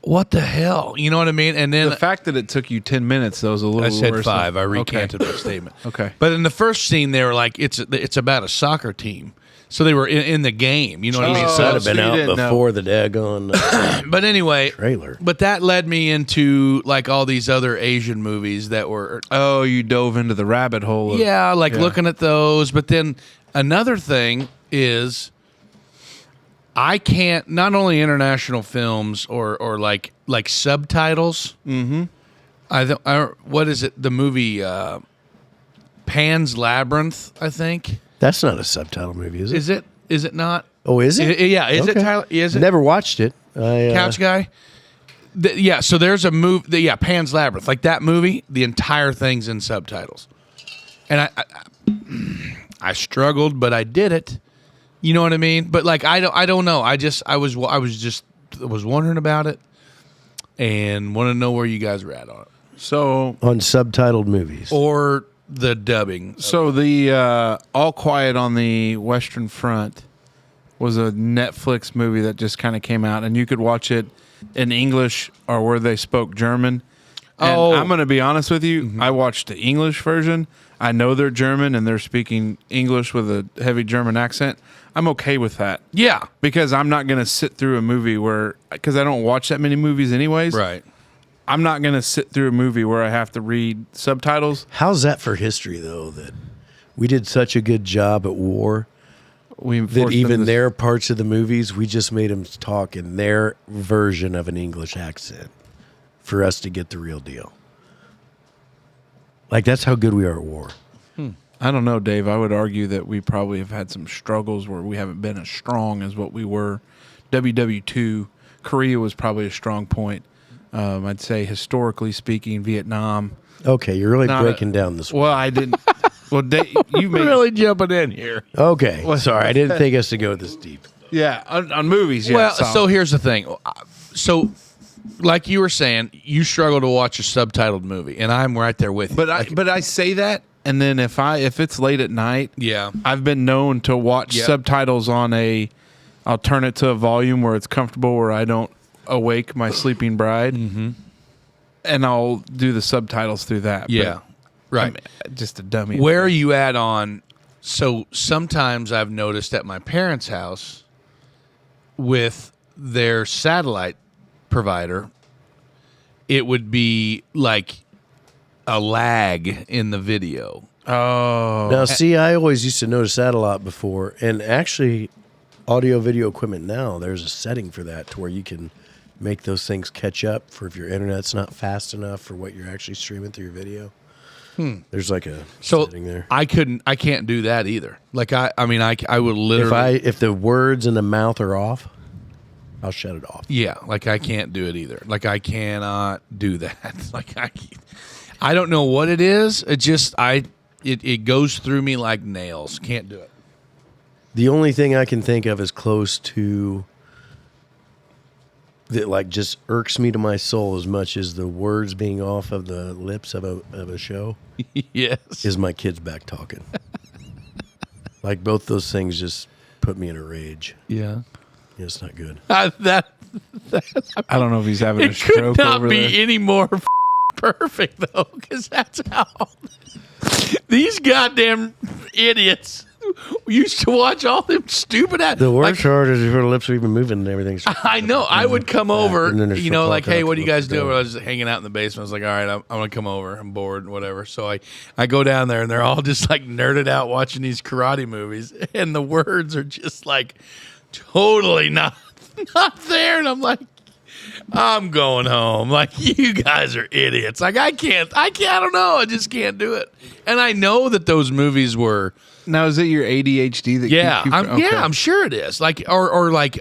what the hell? You know what I mean? And then The fact that it took you 10 minutes, though, is a little I said worse 5. I than- recanted my statement. Okay. But in the first scene, they were like, it's about a soccer team. So they were in the game. You know what I mean? That So, would have been so you out didn't know. before the daggone but anyway, trailer. but that led me into like all these other Asian movies that were, Oh, you dove into the rabbit hole. yeah, like looking at those. But then another thing is, I can't, not only international films or like subtitles. Mm-hmm. What is it? The movie Pan's Labyrinth, I think. That's not a subtitle movie, is it? Is it? Is it not? Oh, is it? Yeah. Is it? Okay. Tyler? Is it? Never watched it. Couch Guy. Yeah. So there's a movie. Yeah, Pan's Labyrinth. Like that movie, the entire thing's in subtitles, and I struggled, but I did it. You know what I mean? But like I don't know. I was wondering about it, and want to know where you guys were at on it, So, On subtitled movies. or the dubbing. so the All Quiet on the Western Front was a Netflix movie that just kind of came out, and you could watch it in English or where they spoke German. And Oh. I'm going to be honest with you. I watched the English version. I know they're German and they're speaking English with a heavy German accent. I'm okay with that Yeah. because I'm not going to sit through a movie because I don't watch that many movies anyways. Right. I'm not going to sit through a movie where I have to read subtitles. How's that for history, though, that we did such a good job at war We that forced them even to- their parts of the movies, we just made them talk in their version of an English accent for us to get the real deal. Like, that's how good we are at war. I don't know, Dave. I would argue that we probably have had some struggles where we haven't been as strong as what we were. WW2, Korea was probably a strong point. I'd say historically speaking, Vietnam. Okay, you're really Not breaking down this one. Well, I didn't. Well, Dave, you made Really jumping in here. Okay, sorry, I didn't think us to go this deep. yeah on movies. Yeah, Well, solid. so here's the thing. So, like you were saying, you struggle to watch a subtitled movie, and I'm right there with you. but I say that, and then if it's late at night, yeah, I've been known to watch Yep. subtitles on I'll turn it to a volume where it's comfortable, where I don't awake my sleeping bride, and I'll do the subtitles through that. yeah, But right. I'm just a dummy. Where are you at on? So sometimes I've noticed at my parents' house with their satellite provider, it would be like a lag in the video. Oh. Now, see, I always used to notice that a lot before. And actually, audio video equipment now, there's a setting for that to where you can make those things catch up for if your internet's not fast enough for what you're actually streaming through your video. There's like a setting there. I can't do that either. Like I would literally. If the words in the mouth are off, I'll shut it off. Yeah, like I can't do it either. Like I cannot do that. Like I don't know what it is. It just it goes through me like nails. Can't do it. The only thing I can think of is close to that, like, just irks me to my soul as much as the words being off of the lips of a show. Yes. Is my kids back talking. Like, both those things just put me in a rage. Yeah. Yeah, it's not good. I don't know if he's having a It stroke could not over be there. any more perfect though, because that's how these goddamn idiots used to watch all them stupid ass. The worst part is if her lips are even moving and everything. I know. I would come over, And then they're you still know, like, talking hey, out what the do you guys lips are do? going. I was just hanging out in the basement. I was like, all right, I'm going to come over. I'm bored, whatever. So I go down there, and they're all just like nerded out watching these karate movies, and the words are just like totally not there. And I'm like, I'm going home. Like, you guys are idiots. Like, I don't know. I just can't do it. And I know that those movies were. Now, is it your ADHD that Yeah, keeps you yeah, I'm sure it is. Like, or like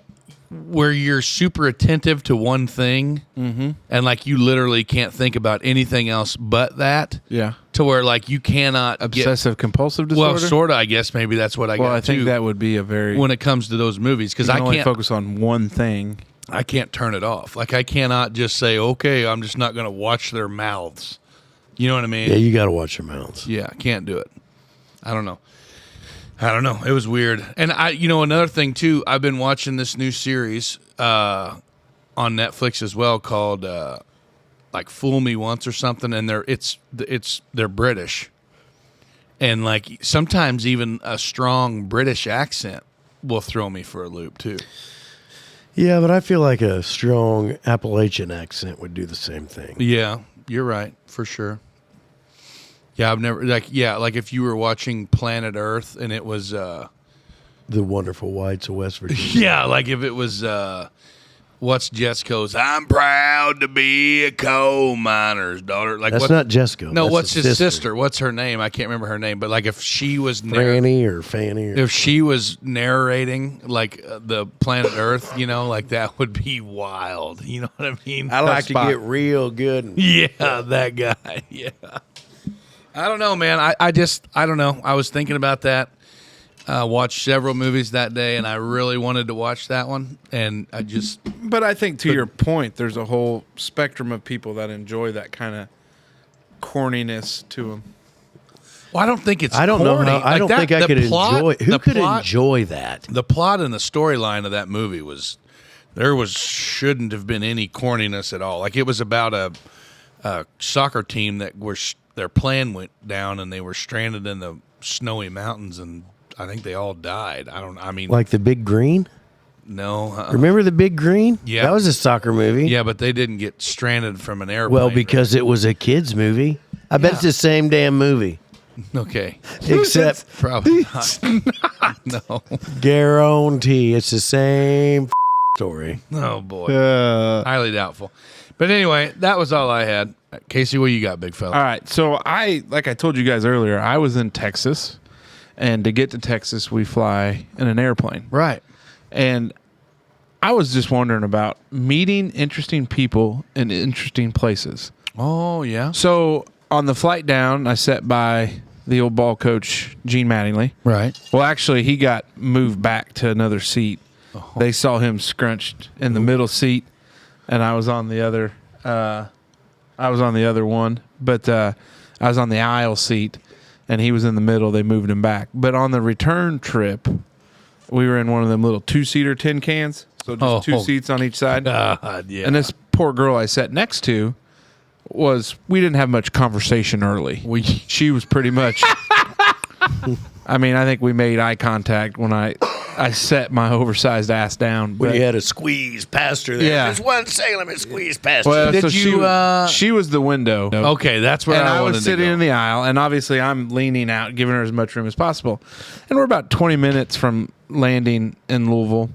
where you're super attentive to one thing, and like you literally can't think about anything else but that. Yeah. To where like you cannot Obsessive compulsive disorder? Well, sort of. I guess maybe that's what I got. Well, I think too, that would be a very... when it comes to those movies, because you I can only can't focus on one thing. I can't turn it off. Like, I cannot just say, okay, I'm just not going to watch their mouths. You know what I mean? Yeah, you got to watch your mouths. Yeah, I can't do it. I don't know. It was weird. And another thing too, I've been watching this new series on Netflix as well called like Fool Me Once or something, and they're British. And like sometimes even a strong British accent will throw me for a loop too. Yeah, but I feel like a strong Appalachian accent would do the same thing. Yeah, you're right, for sure. Yeah, I've never like if you were watching Planet Earth and it was The Wonderful Whites of West Virginia. yeah, like if it was what's Jesco's I'm proud to be a coal miner's daughter. Like That's what, not Jesco. No, That's what's his his sister? What's her name? I can't remember her name, but like if she was Franny or Fanny. Or if she was narrating like the Planet Earth, like that would be wild. You know what I mean? I like to get real good. And, Yeah, that guy. Yeah. I don't know, man. I don't know. I was thinking about that. Watched several movies that day, and I really wanted to watch that one. And I just... But I think to your point, there's a whole spectrum of people that enjoy that kind of corniness to them. Well, I don't think it's I don't corny. know how. I Like don't that- think I the could plot- enjoy. Who the could plot- enjoy that? The plot and the storyline of that movie was... shouldn't have been any corniness at all. Like, it was about a soccer team that their plan went down and they were stranded in the snowy mountains, and I think they all died. Like The Big Green? No. Remember The Big Green? Yeah. That was a soccer movie. Yeah, but they didn't get stranded from an airplane. Well, because it was a kid's movie. I bet it's the same damn movie. Okay. Except Probably not. No. guarantee it's the same story. Oh, boy. Highly doubtful. But anyway, that was all I had. Casey, what you got, big fella? All right. So like I told you guys earlier, I was in Texas. And to get to Texas, we fly in an airplane. Right. And I was just wondering about meeting interesting people in interesting places. Oh, yeah. So on the flight down, I sat by the old ball coach, Gene Mattingly. Right. Well, actually, he got moved back to another seat. Oh. They saw him scrunched in the middle seat, and I was on the other. One, but I was on the aisle seat, and he was in the middle. They moved him back. But on the return trip, we were in one of them little 2-seater tin cans, so just two seats on each side. God, yeah. And this poor girl I sat next to we didn't have much conversation early. She was pretty much. I mean, I think we made eye contact when I I set my oversized ass down. When but- you had to squeeze past her there. Yeah. There's one Salem and squeeze past well, her. Did so you, she was the window. Okay, that's where And I wanted was to sitting go. in the aisle, and obviously I'm leaning out, giving her as much room as possible. And we're about 20 minutes from landing in Louisville,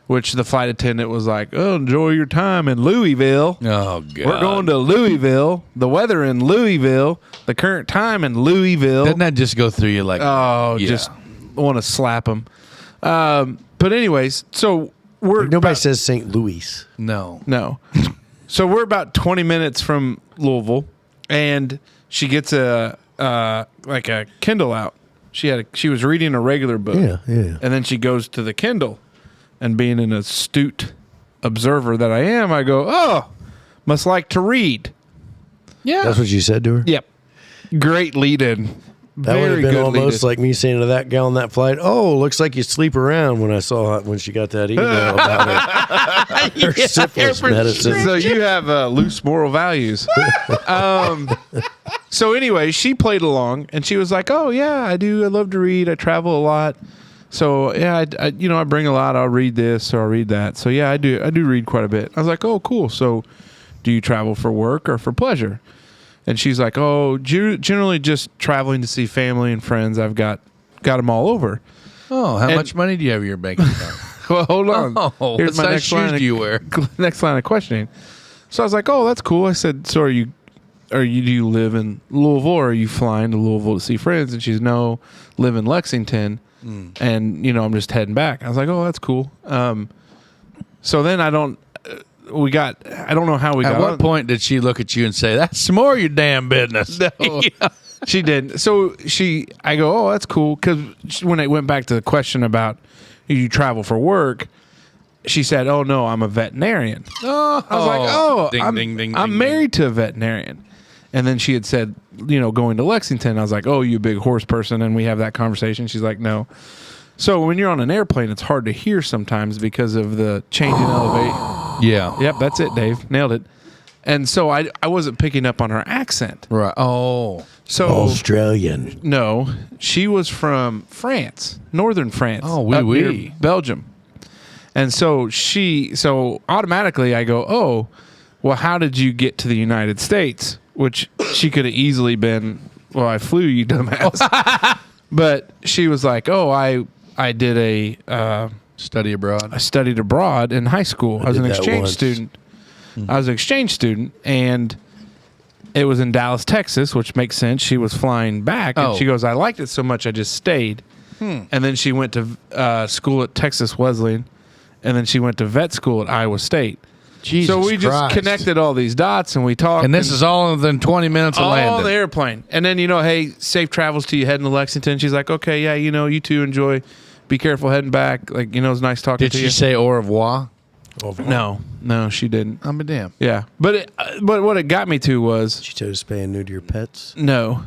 which the flight attendant was like, "Oh, enjoy your time in Louisville. Oh god, We're going to Louisville. The weather in Louisville. The current time in Louisville." Didn't that just go through you like? Oh, yeah. just want to slap him. But anyways, so we're Nobody about- says St. Louis. no. no. So we're about 20 minutes from Louisville, and she gets a like a Kindle out. She was reading a regular book. Yeah, yeah. And then she goes to the Kindle, and being an astute observer that I am, I go, "Oh, must like to read." Yeah, That's what you said to her? Yep. Great lead in. That would have Very been good almost lead-in. like me saying to that gal on that flight, "Oh, looks like you sleep around." When she got that email about her syphilis medicine. So you have loose moral values. So anyway, she played along, and she was like, "Oh yeah, I do. I love to read. I travel a lot. So yeah, I bring a lot. I'll read this or I'll read that. So yeah, I do read quite a bit." I was like, "Oh, cool. So do you travel for work or for pleasure?" And she's like, "Oh, generally just traveling to see family and friends. I've got them all over." Oh, how And- much money do you have in your bank account? Well, hold on. Oh, what size shoes do you wear? Next line of questioning. So I was like, "Oh, that's cool." I said, "So do you live in Louisville, or are you flying to Louisville to see friends?" And she's, "No, live in Lexington, and I'm just heading back." I was like, "Oh, that's cool." So then I don't know how we At got. what on- point did she look at you and say, "That's some more of your damn business"? No. She didn't. So I go, "Oh, that's cool." Because when I went back to the question about you travel for work, she said, "Oh no, I'm a veterinarian." Oh, I was like, "Oh, ding, I'm, ding, ding, I'm ding, married to a veterinarian." And then she had said, going to Lexington. I was like, "Oh, you a big horse person?" And we have that conversation. She's like, "No." So when you're on an airplane, it's hard to hear sometimes because of the change in elevation. ding. Yeah. Yep, that's it, Dave. Nailed it. And so I wasn't picking up on her accent. Right. Oh. So Australian. no, she was from France, northern France. Oh, oui, up near oui. Belgium. And so so automatically I go, "Oh, well, how did you get to the United States?" Which she could have easily been, "Well, I flew, you dumbass." But she was like, "Oh, I did I Study abroad. studied abroad in high school. I was did an that exchange once. student. I was an exchange student, and it was in Dallas, Texas, which makes sense. She was flying back, and Oh. she goes, "I liked it so much, I just stayed." And then she went to school at Texas Wesleyan, and then she went to vet school at Iowa State. Jesus So we just Christ. connected all these dots, and we talked. And this is all within 20 minutes of all landing. the airplane. And then, hey, safe travels to you heading to Lexington. She's like, "Okay, yeah, you two enjoy. Be careful heading back. Like, it's nice talking Did to she you." say au revoir? No, she didn't. I'm a damn. Yeah, but what it got me to was She told you to spay and neuter your pets. no.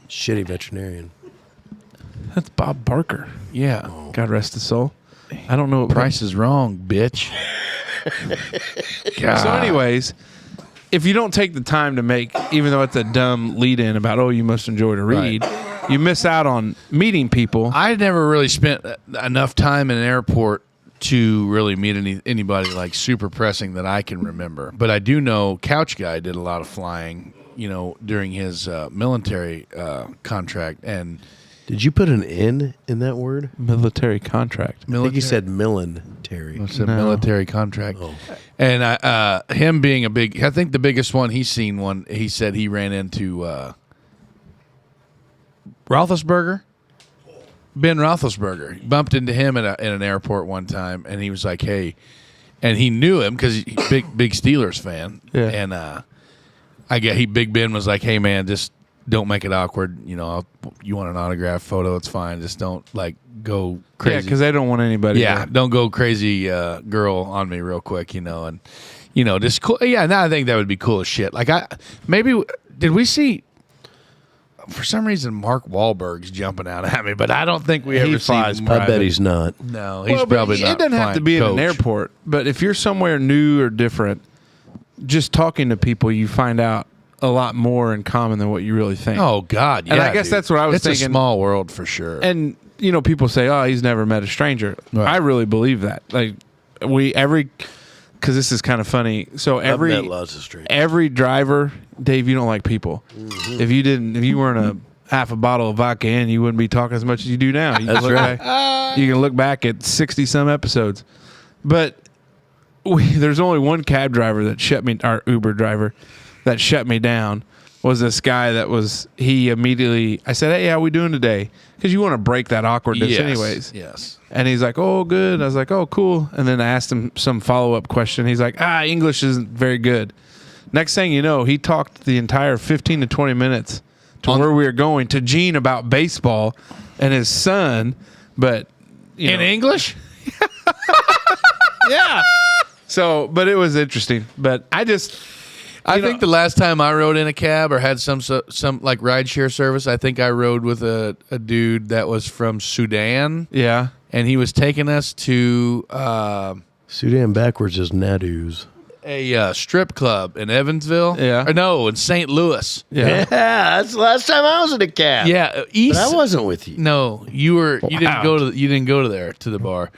Shitty veterinarian. That's Bob Barker. Yeah. God rest his soul. I don't know what Price is wrong, bitch. God. So, anyways, if you don't take the time to make, even though it's a dumb lead-in about, "Oh, you must enjoy to read," you miss out on meeting people. I never really spent enough time in an airport to really meet anybody like super pressing that I can remember. But I do know Couch Guy did a lot of flying, during his military contract. And Did you put an N in that word? Military contract. I think you said military. It's a No. military contract. Oh. And him being I think the biggest one he's seen he said he ran into Roethlisberger. Ben Roethlisberger. He bumped into him in an airport one time, and he was like, "Hey," and he knew him because he's big Steelers fan. Yeah. And Big Ben was like, "Hey man, just don't make it awkward. You want an autograph photo? It's fine. Just don't go crazy." Yeah, because they don't want anybody. Yeah, there. don't go crazy girl on me real quick, and just cool. Yeah, now I think that would be cool as shit. Did we see? For some reason, Mark Wahlberg's jumping out at me, but I don't think we ever flies see. I bet he's not. No, he's Well, but probably not. it doesn't have to flying be in coach. an airport, but if you're somewhere new or different, just talking to people, you find out a lot more in common than what you really think. Oh God, yeah. And I guess dude. that's what I was it's thinking. a small world for sure. And you know, people say, "Oh, he's never met a stranger." Right. I really believe that. Like because this is kind of funny. So I've met every lots of strangers. every driver, Dave, you don't like people. Mm-hmm. If you weren't a half a bottle of vodka in, you wouldn't be talking as much as you do now. You That's can look right. back- you can look back at 60 some episodes, but there's only one cab driver that shut me, our Uber driver that shut me down. Was this guy that was, he immediately, I said, "Hey, how we doing today?" Because you want to break that awkwardness anyways. Yes. And he's like, "Oh, good." I was like, "Oh, cool." And then I asked him some follow-up question. He's like, "English isn't very good." Next thing you know, he talked the entire 15 to 20 minutes to where we were going to Gene about baseball and his son, but you In know, English? yeah. So, but it was interesting. But I think the last time I rode in a cab or had some like rideshare service, I think I rode with a dude that was from Sudan, yeah. and he was taking us to Sudan backwards is Nadu's. a strip club in Evansville. Yeah. Or no, in St. Louis. Yeah. That's the last time I was in a cab. Yeah, But I wasn't with you. No, you didn't go to there to the bar.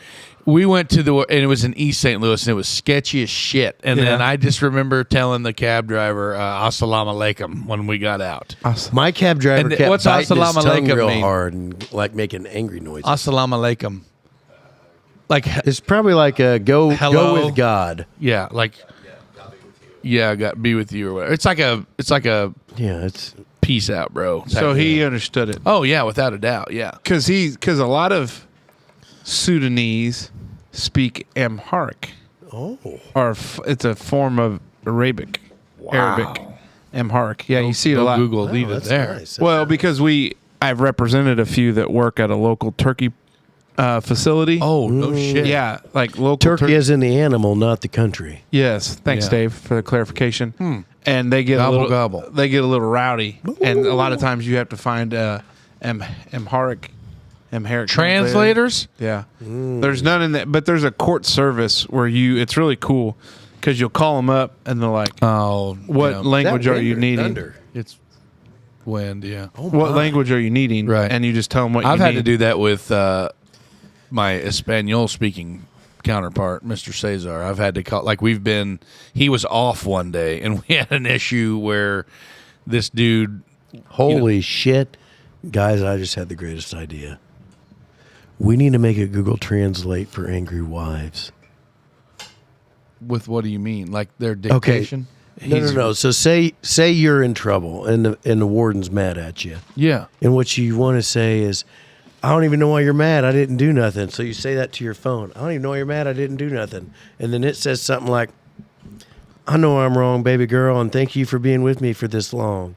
We went to and it was in East St. Louis, and it was sketchy as shit. And then I just remember telling the cab driver, "Assalamu alaikum," when we got out. My cab driver And kept what's biting his assalamu tongue alaikum real mean? hard and like making angry noises. Assalamu alaikum. Like, It's probably like a go Hello? with God. yeah, like, yeah, be with you or whatever. It's like a Yeah, it's peace out, bro. type So thing. he understood it. Oh yeah, without a doubt, yeah. Because a lot of Sudanese speak Amharic. oh It's a form of Arabic. Amharic. Yeah, you see it a Go lot. Google leave it that's there. nice. Well, because I've represented a few that work at a local turkey facility. Oh no shit. yeah, like local Turkey is in the animal, not the country. Yes, thanks, Yeah. Dave, for the clarification. And they get Gobble, a little gobble. They get a little rowdy, and a lot of times you have to find Amharic Translators. Yeah, there's none in that, but there's a court service where it's really cool because you'll call them up and they're like, Oh, "What yeah. language are you needing? Thunder. It's wind. Yeah. What language are you needing?" Right. And you just tell them what I've you had need. to do that with my Espanol speaking counterpart, Mr. Cesar. I've had to call, like, he was off one day and we had an issue where this dude, Holy shit. Guys, I just had the greatest idea. We need to make a Google Translate for angry wives. with what do you mean? Like their dictation? No. So say you're in trouble and the warden's mad at you. Yeah. And what you want to say is, "I don't even know why you're mad. I didn't do nothing." So you say that to your phone. "I don't even know why you're mad. I didn't do nothing." And then it says something like, "I know I'm wrong, baby girl, and thank you for being with me for this long.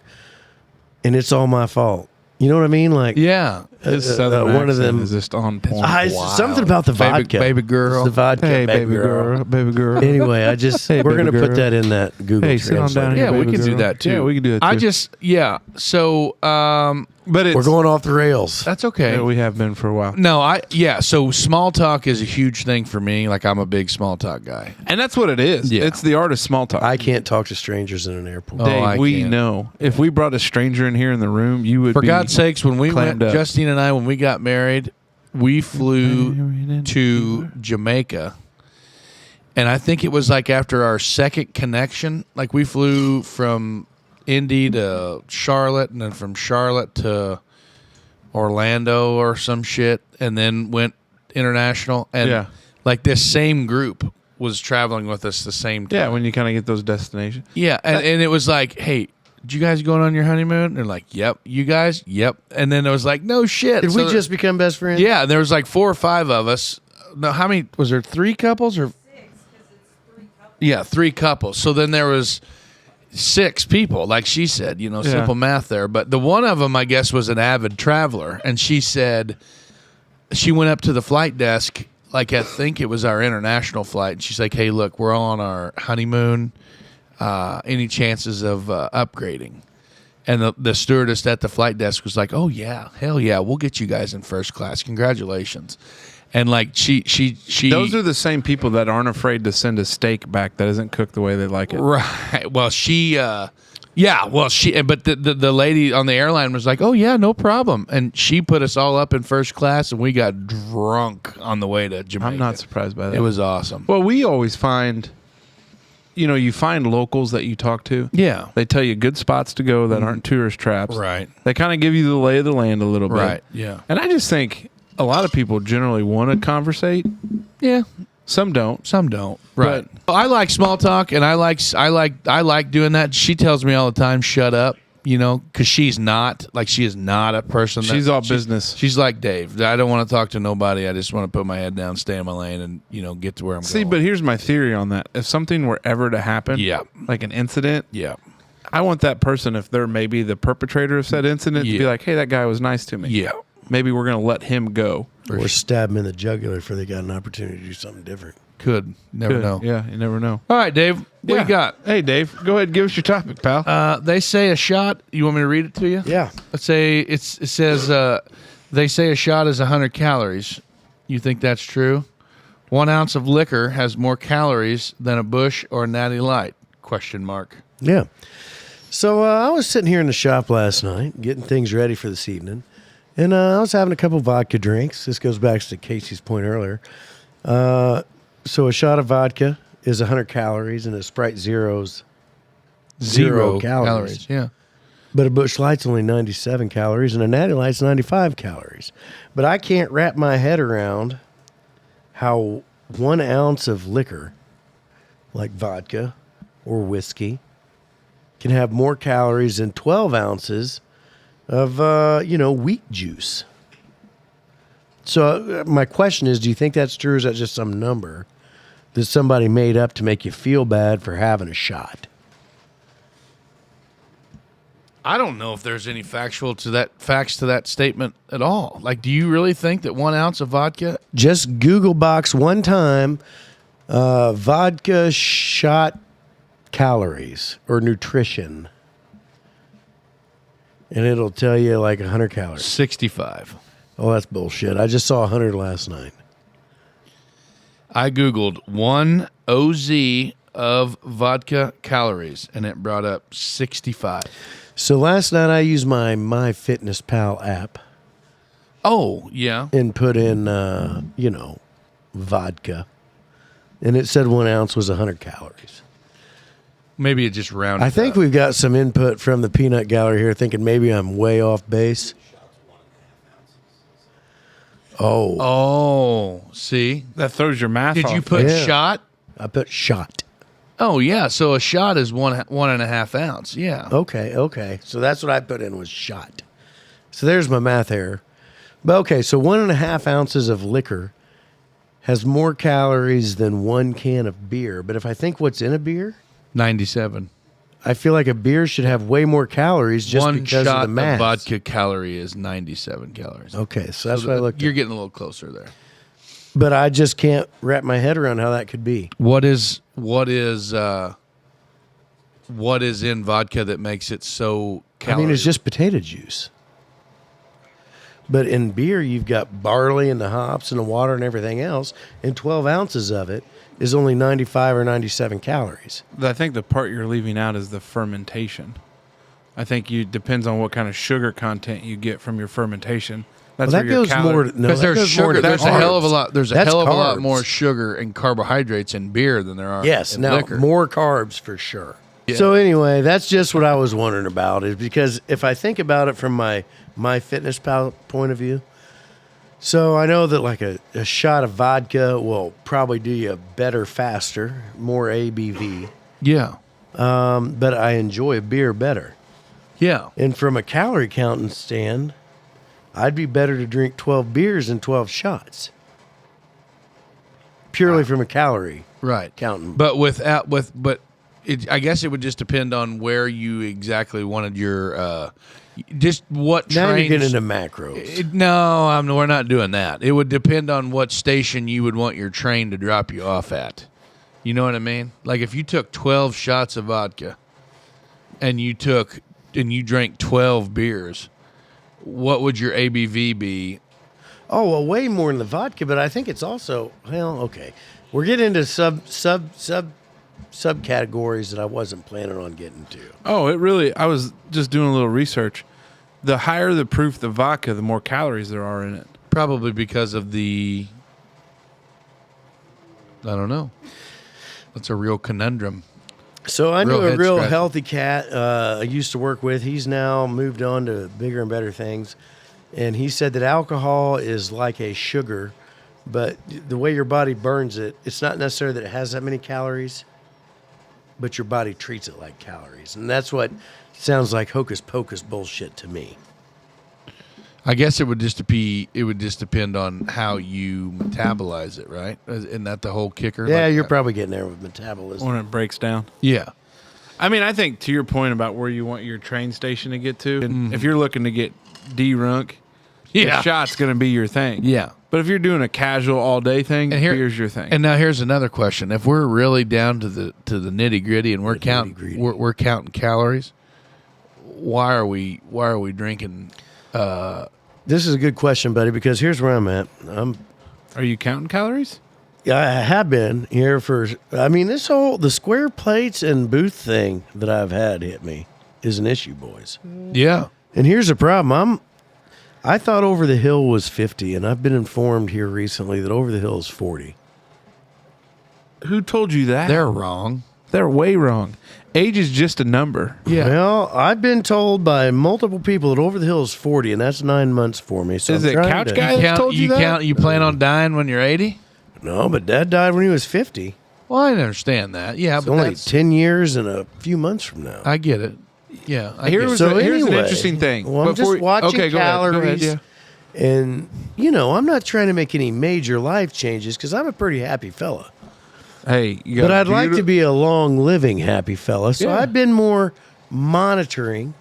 And it's all my fault." You know what I mean? Like, Yeah. His southern one of accent them is just on point. something about the Baby- vodka. baby girl. It's the vodka, Hey, baby girl, baby girl. Anyway, we're baby gonna girl. put that in that Google Hey, sit on Translate. down here. Yeah, we baby can do girl. that too. Yeah, we can do that too. So, But We're going off the rails. that's okay. Yeah, we have been for a while, No, so small talk is a huge thing for me. Like, I'm a big small talk guy. and that's what it is. Yeah. It's the art of small talk. I can't talk to strangers in an airport. Oh, Dave, I we can't. know if we brought a stranger in here in the room, you would. For be God's sakes, when we went, clammed up. Justine and I, when we got married, we flew to Jamaica. And I think it was like after our second connection, like we flew from Indy to Charlotte and then from Charlotte to Orlando or some shit and then went international. And Yeah. like this same group was traveling with us the same time. Yeah, when you kind of get those destinations. Yeah, and it was like, hey, did you guys going on your honeymoon? And they're like, yep. You guys? Yep. And then it was like, no shit. Did So we just become best friends? Yeah, and there was like 4 or 5 of us. No, how many? Was there 3 couples or? 6 because it's 3 couples. Yeah, 3 couples. So then there was 6 people, like she said, simple math there. But the one of them, I guess, was an avid traveler. And she said she went up to the flight desk, like I think it was our international flight. And she's like, hey, look, we're all on our honeymoon. Any chances of upgrading? And the stewardess at the flight desk was like, oh, yeah, hell yeah, we'll get you guys in first class. Congratulations. And like she Those are the same people that aren't afraid to send a steak back that isn't cooked the way they like it. right. Well, she Yeah, well, but the lady on the airline was like, "Oh yeah, no problem," and she put us all up in first class, and we got drunk on the way to Jamaica. I'm not surprised by that. It was awesome. Well, we always find, you find locals that you talk to. Yeah, They tell you good spots to go that aren't tourist traps. right, They kind of give you the lay of the land a little bit. right, yeah, And I just think a lot of people generally want to conversate. yeah. Some don't. Some don't. Right. I like small talk, and I like doing that. She tells me all the time, "Shut up," because she is not a person. She's all business. She's like Dave. I don't want to talk to nobody. I just want to put my head down, stay in my lane, and get to where I'm going. See, but here's my theory on that. If something were ever to happen, Yeah. like an incident, yeah, I want that person, if they're maybe the perpetrator of said incident, to be Yeah. like, hey, that guy was nice to me. yeah. Maybe we're going to let him go. Or stab them in the jugular before they got an opportunity to do something different. Could never Good. know. Yeah, you never know. All right, Dave. What you got? Hey, Dave, go ahead and give us your topic, pal. They say a shot. You want me to read it to you? Yeah. Let's say it says they say a shot is 100 calories. You think that's true? 1 ounce of liquor has more calories than a Busch or Natty Light? Question mark. Yeah. So I was sitting here in the shop last night, getting things ready for this evening, and I was having a couple vodka drinks. This goes back to Casey's point earlier. So a shot of vodka is 100 calories, and a Sprite Zero's zero calories. Yeah. But a Busch Light's only 97 calories, and a Natty Light's 95 calories. But I can't wrap my head around how 1 ounce of liquor, like vodka or whiskey, can have more calories than 12 ounces of, wheat juice. So my question is, do you think that's true, or is that just some number that somebody made up to make you feel bad for having a shot? I don't know if there's any facts to that statement at all. Like, do you really think that 1 ounce of vodka? Just Google box one time, vodka shot calories or nutrition, and it'll tell you like 100 calories. 65. Oh, that's bullshit. I just saw 100 last night. I Googled 1 OZ of vodka calories, and it brought up 65. So last night I used my MyFitnessPal app Oh, yeah. and put in, vodka, and it said 1 ounce was 100 calories. Maybe it just rounded I think up. we've got some input from the peanut gallery here, thinking maybe I'm way off base. Oh, Oh, see? That throws your math Did off. you put Yeah. shot? I put shot. Oh, yeah. So a shot is 1.5 ounce. Yeah. Okay. So that's what I put in was shot. So there's my math error. But okay, so 1.5 ounces of liquor has more calories than 1 can of beer. But if I think what's in a beer, 97. I feel like a beer should have way more calories just One because shot of the mass. vodka calorie is 97 calories. Okay, so that's So what I looked You're at. getting a little closer there. But I just can't wrap my head around how that could be. What is in vodka that makes it so calorie? I mean, it's just potato juice. But in beer, you've got barley and the hops and the water and everything else, and 12 ounces of it is only 95 or 97 calories. I think the part you're leaving out is the fermentation. I think depends on what kind of sugar content you get from your fermentation. That's Well, that where your goes more. No, because that there's goes more sugar. to There's a carbs. hell of a lot. There's a That's hell of a lot carbs. more sugar and carbohydrates in beer than there are. Yes, in now liquor. more carbs for sure. Yeah. So anyway, that's just what I was wondering about. Is because if I think about it from my MyFitnessPal point of view, so I know that like a shot of vodka will probably do you better, faster, more ABV. Yeah. But I enjoy beer better. Yeah. And from a calorie counting stand, I'd be better to drink 12 beers than 12 shots. Purely from a calorie Right. counting. But I guess it would just depend on where you exactly wanted your just what now trains. you're getting into macros. No, we're not doing that. It would depend on what station you would want your train to drop you off at. You know what I mean? Like if you took 12 shots of vodka and you drank 12 beers, what would your ABV be? Oh, well, way more than the vodka, but I think it's also, well, okay. We're getting into sub subcategories that I wasn't planning on getting to. Oh, it really. I was just doing a little research. The higher the proof the vodka, the more calories there are in it. Probably because of the. I don't know. That's a real conundrum. So I knew Real a head real scratcher. healthy cat I used to work with. He's now moved on to bigger and better things. And he said that alcohol is like a sugar, but the way your body burns it, it's not necessarily that it has that many calories, but your body treats it like calories. And that's what sounds like hocus pocus bullshit to me. I guess it would just depend on how you metabolize it, right? Isn't that the whole kicker? Yeah, Like, you're probably getting there with metabolism. When it breaks down. yeah. I mean, I think to your point about where you want your train station to get to, and if you're looking to get D-runk, Yeah. the shot's going to be your thing. Yeah. But if you're doing a casual all-day thing, And here- beer's your thing. And now here's another question: if we're really down to the nitty gritty and we're counting nitty-gritty. we're counting calories, why are we drinking? This is a good question, buddy, because here's where I'm at. Are you counting calories? Yeah, I have been here for. I mean, the square plates and booth thing that I've had hit me is an issue, boys. Yeah. And here's the problem. I thought Over the Hill was 50, and I've been informed here recently that Over the Hill is 40. Who told you that? They're wrong. They're way wrong. Age is just a number. Yeah. Well, I've been told by multiple people that Over the Hill is 40, and that's 9 months for me. So Is I'm it trying couch to- guy? Guys told you that? You plan on dying when you're 80? No, but Dad died when he was 50. Well, I understand that. Yeah, It's but only that's, 10 years and a few months from now. I get it. Yeah. I Here get was it. So here's an anyway, interesting thing. well, I'm Before- just watching okay, go ahead, go ahead, calories. yeah. And, I'm not trying to make any major life changes because I'm a pretty happy fella. Hey, you But got I'd like to be a long living happy fella. So Yeah. I've been more monitoring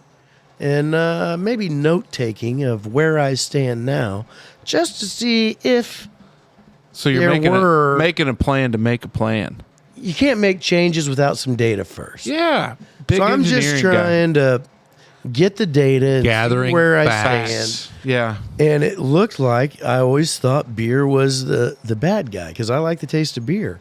and maybe note taking of where I stand now just to see if So you're there making a plan to make a plan. you can't make changes without some data first. Yeah. Big So I'm just engineering guy. trying to get the data and see Gathering where I facts. stand. Yeah. And it looked like I always thought beer was the bad guy because I like the taste of beer.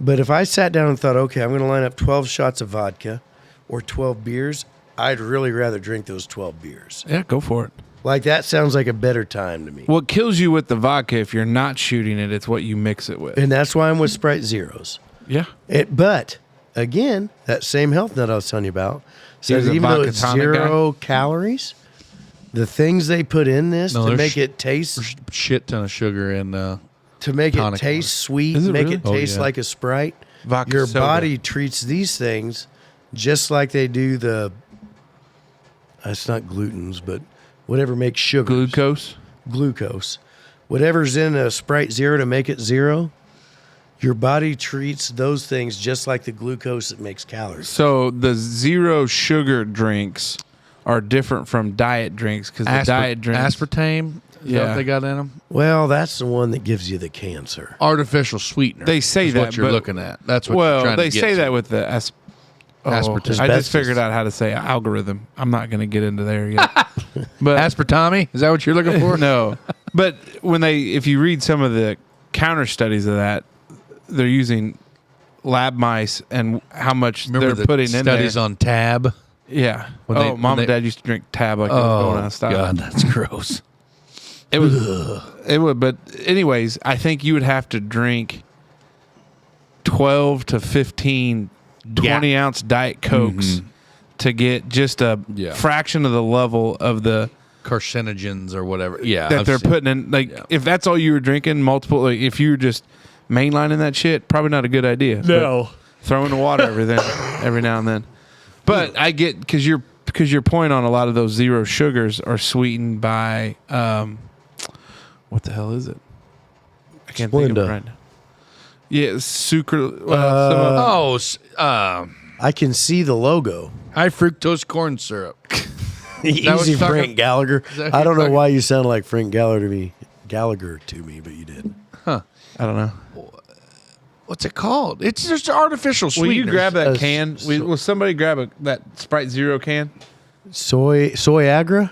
But if I sat down and thought, okay, I'm going to line up 12 shots of vodka or 12 beers, I'd really rather drink those 12 beers. Yeah, go for it. Like that sounds like a better time to me. What kills you with the vodka, if you're not shooting it, it's what you mix it with. And that's why I'm with Sprite Zeros. Yeah. But again, that same health nut I was telling you about says He's a even though vodka it's tonic 0 calories, the things they put in this No, to there's make it taste Shit ton of sugar and to make it tonic taste sweet, Is it make really? it Oh, taste yeah. like a Sprite. Vodka Your soda. body treats these things just like they do the. It's not glutens, but whatever makes sugar. Glucose. Glucose. Whatever's in a Sprite Zero to make it 0, your body treats those things just like the glucose that makes calories. So the 0 sugar drinks are different from diet drinks because the diet drinks. aspartame. Is that Yeah. what they got in them? Well, that's the one that gives you the cancer. Artificial sweetener. They say is that, what you're but- looking at. That's what you're Well, trying they to get say to. that with the Aspartame. I just figured out how to say algorithm. I'm not going to get into there yet. But aspartame. Is that what you're looking for? no. But if you read some of the counter studies of that, they're using lab mice and how much Remember they're the putting in studies there. on tab? Yeah. When they- Mom when and they- Dad used to drink tab like it was going out Oh of style. God, that's gross. It was. It would. But anyways, I think you would have to drink 12 to 15 20-ounce Diet Cokes to get just a Yeah. fraction of the level of the Carcinogens or whatever. Yeah, that I've they're seen- putting in. Like, Yeah. if that's all you were drinking, multiple. Like, if you were just mainlining that shit, probably not a good idea. But throw in the water every now and then. But I get because your point on a lot of those 0 sugars are sweetened by what the hell is it? I can't think of it Splenda. right now. Yeah, sucre. I can see the logo. high fructose corn syrup. what Easy, you're talking- Frank Gallagher. Is that what I you're don't know talking- why you sound like Frank Gallagher to me, but you did. I don't know. What's it called? It's just artificial Will sweeteners. you grab that Uh, can? Will somebody grab that Sprite Zero can? Soy agra?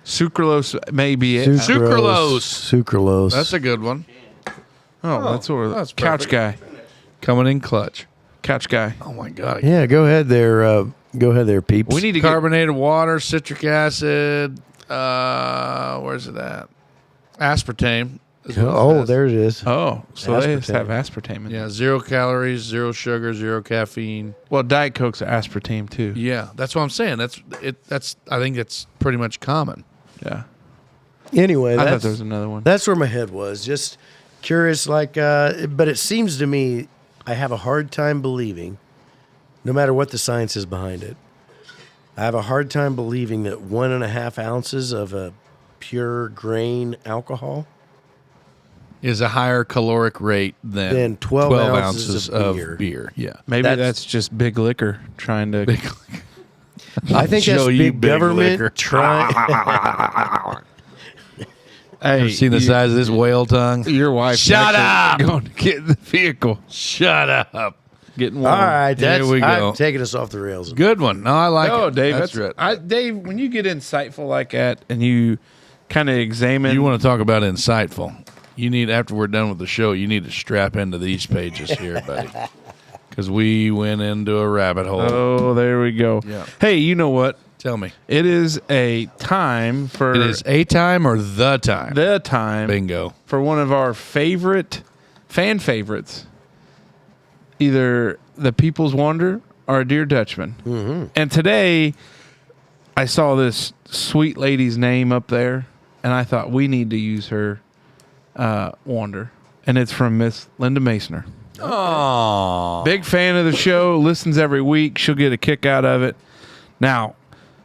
Sucralose may be it. Sucralose. Sucralose. That's a good one. That's what that's couch perfect. guy. Coming in clutch. Couch guy. Oh my god. Yeah, go ahead there. Go ahead there, peeps. We need to Carbonated water, citric acid. Where's it at? Aspartame. is what it Oh, says. there it is. Oh, so they just Aspartame. have aspartame in Yeah, there. 0 calories, 0 sugar, 0 caffeine. Well, Diet Coke's aspartame too. Yeah, that's what I'm saying. That's it. That's I think it's pretty much common. Yeah. Anyway, I thought that's, there was another one. that's where my head was. Just curious, but it seems to me I have a hard time believing, no matter what the science is behind it, I have a hard time believing that 1.5 ounces of a pure grain alcohol Is a higher caloric rate than Then 12 ounces of beer. Yeah. Maybe that's- that's just big liquor trying to. I think Show that's you big big government liquor. trying. Hey, Seen the size of this whale tongue? your wife. Shut up! Going to get in the vehicle. Shut up. Getting All warm. right, that's we go. I'm taking us off the rails. Good one. No, I like Oh, it. Dave, That's right. Dave, when you get insightful like that and you kind of examine, You want to talk about insightful? You need after we're done with the show, you need to strap into these pages here, buddy, because we went into a rabbit hole. Oh, there we go. Yeah. Hey, you know what? Tell me, It is a time for it is a time or the time? the time Bingo. for one of our fan favorites, either the People's Wonder or Dear Dutchman. Mm-hmm. And today, I saw this sweet lady's name up there, and I thought we need to use her wonder, and it's from Miss Linda Masoner. Oh, Big fan of the show, listens every week. She'll get a kick out of it. Now,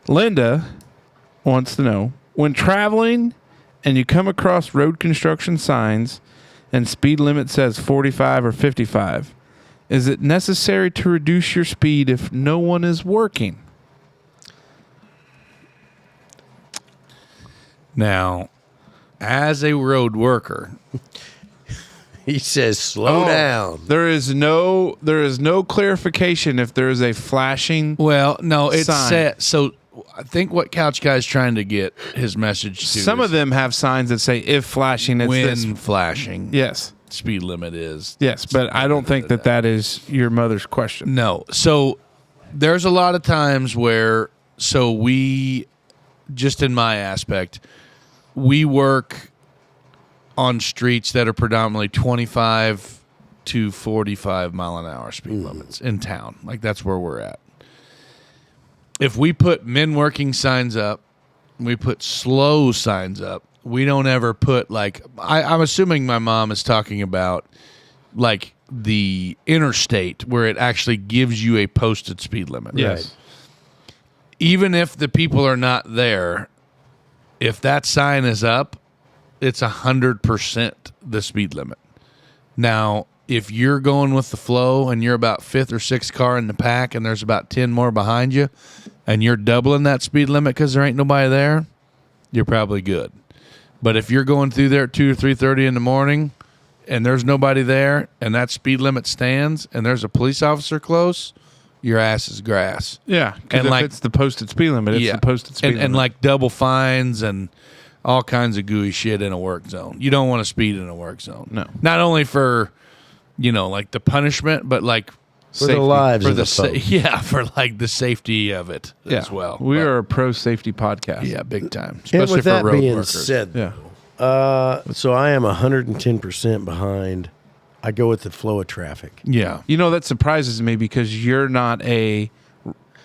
Linda wants to know, when traveling and you come across road construction signs and speed limit says 45 or 55, is it necessary to reduce your speed if no one is working? now, as a road worker, He says, "Slow down." There is no clarification if there is a flashing. well, no, it's Sign. set. So, I think what Couch Guy's trying to get his message to Some is of them have signs that say if flashing, it's when this. flashing, Yes. speed limit is. Yes, but I don't think that is your mother's question. No. So there's a lot of times where, so we, just in my aspect, we work on streets that are predominantly 25 to 45 mile an hour speed limits in town. Like that's where we're at. If we put men working signs up, we put slow signs up, we don't ever put like, I'm assuming my mom is talking about like the interstate where it actually gives you a posted speed limit. Yes. Even if the people are not there, if that sign is up, it's 100% the speed limit. Now, if you're going with the flow and you're about 5th or 6th car in the pack and there's about 10 more behind you and you're doubling that speed limit because there ain't nobody there, you're probably good. But if you're going through there at 2 or 3:30 in the morning and there's nobody there and that speed limit stands and there's a police officer close, your ass is grass. Yeah, And and like- it's the posted speed limit. It's the posted speed limit. and like double fines and all kinds of gooey shit in a work zone. You don't want to speed in a work zone. No. Not only for, like the punishment, but like For the lives for of the the folks. for like the safety of it as well. We But, are a pro safety podcast. yeah, big time, And especially with for that road being workers. said, Yeah. so I am 110% behind. I go with the flow of traffic. Yeah, You know, that surprises me because you're not a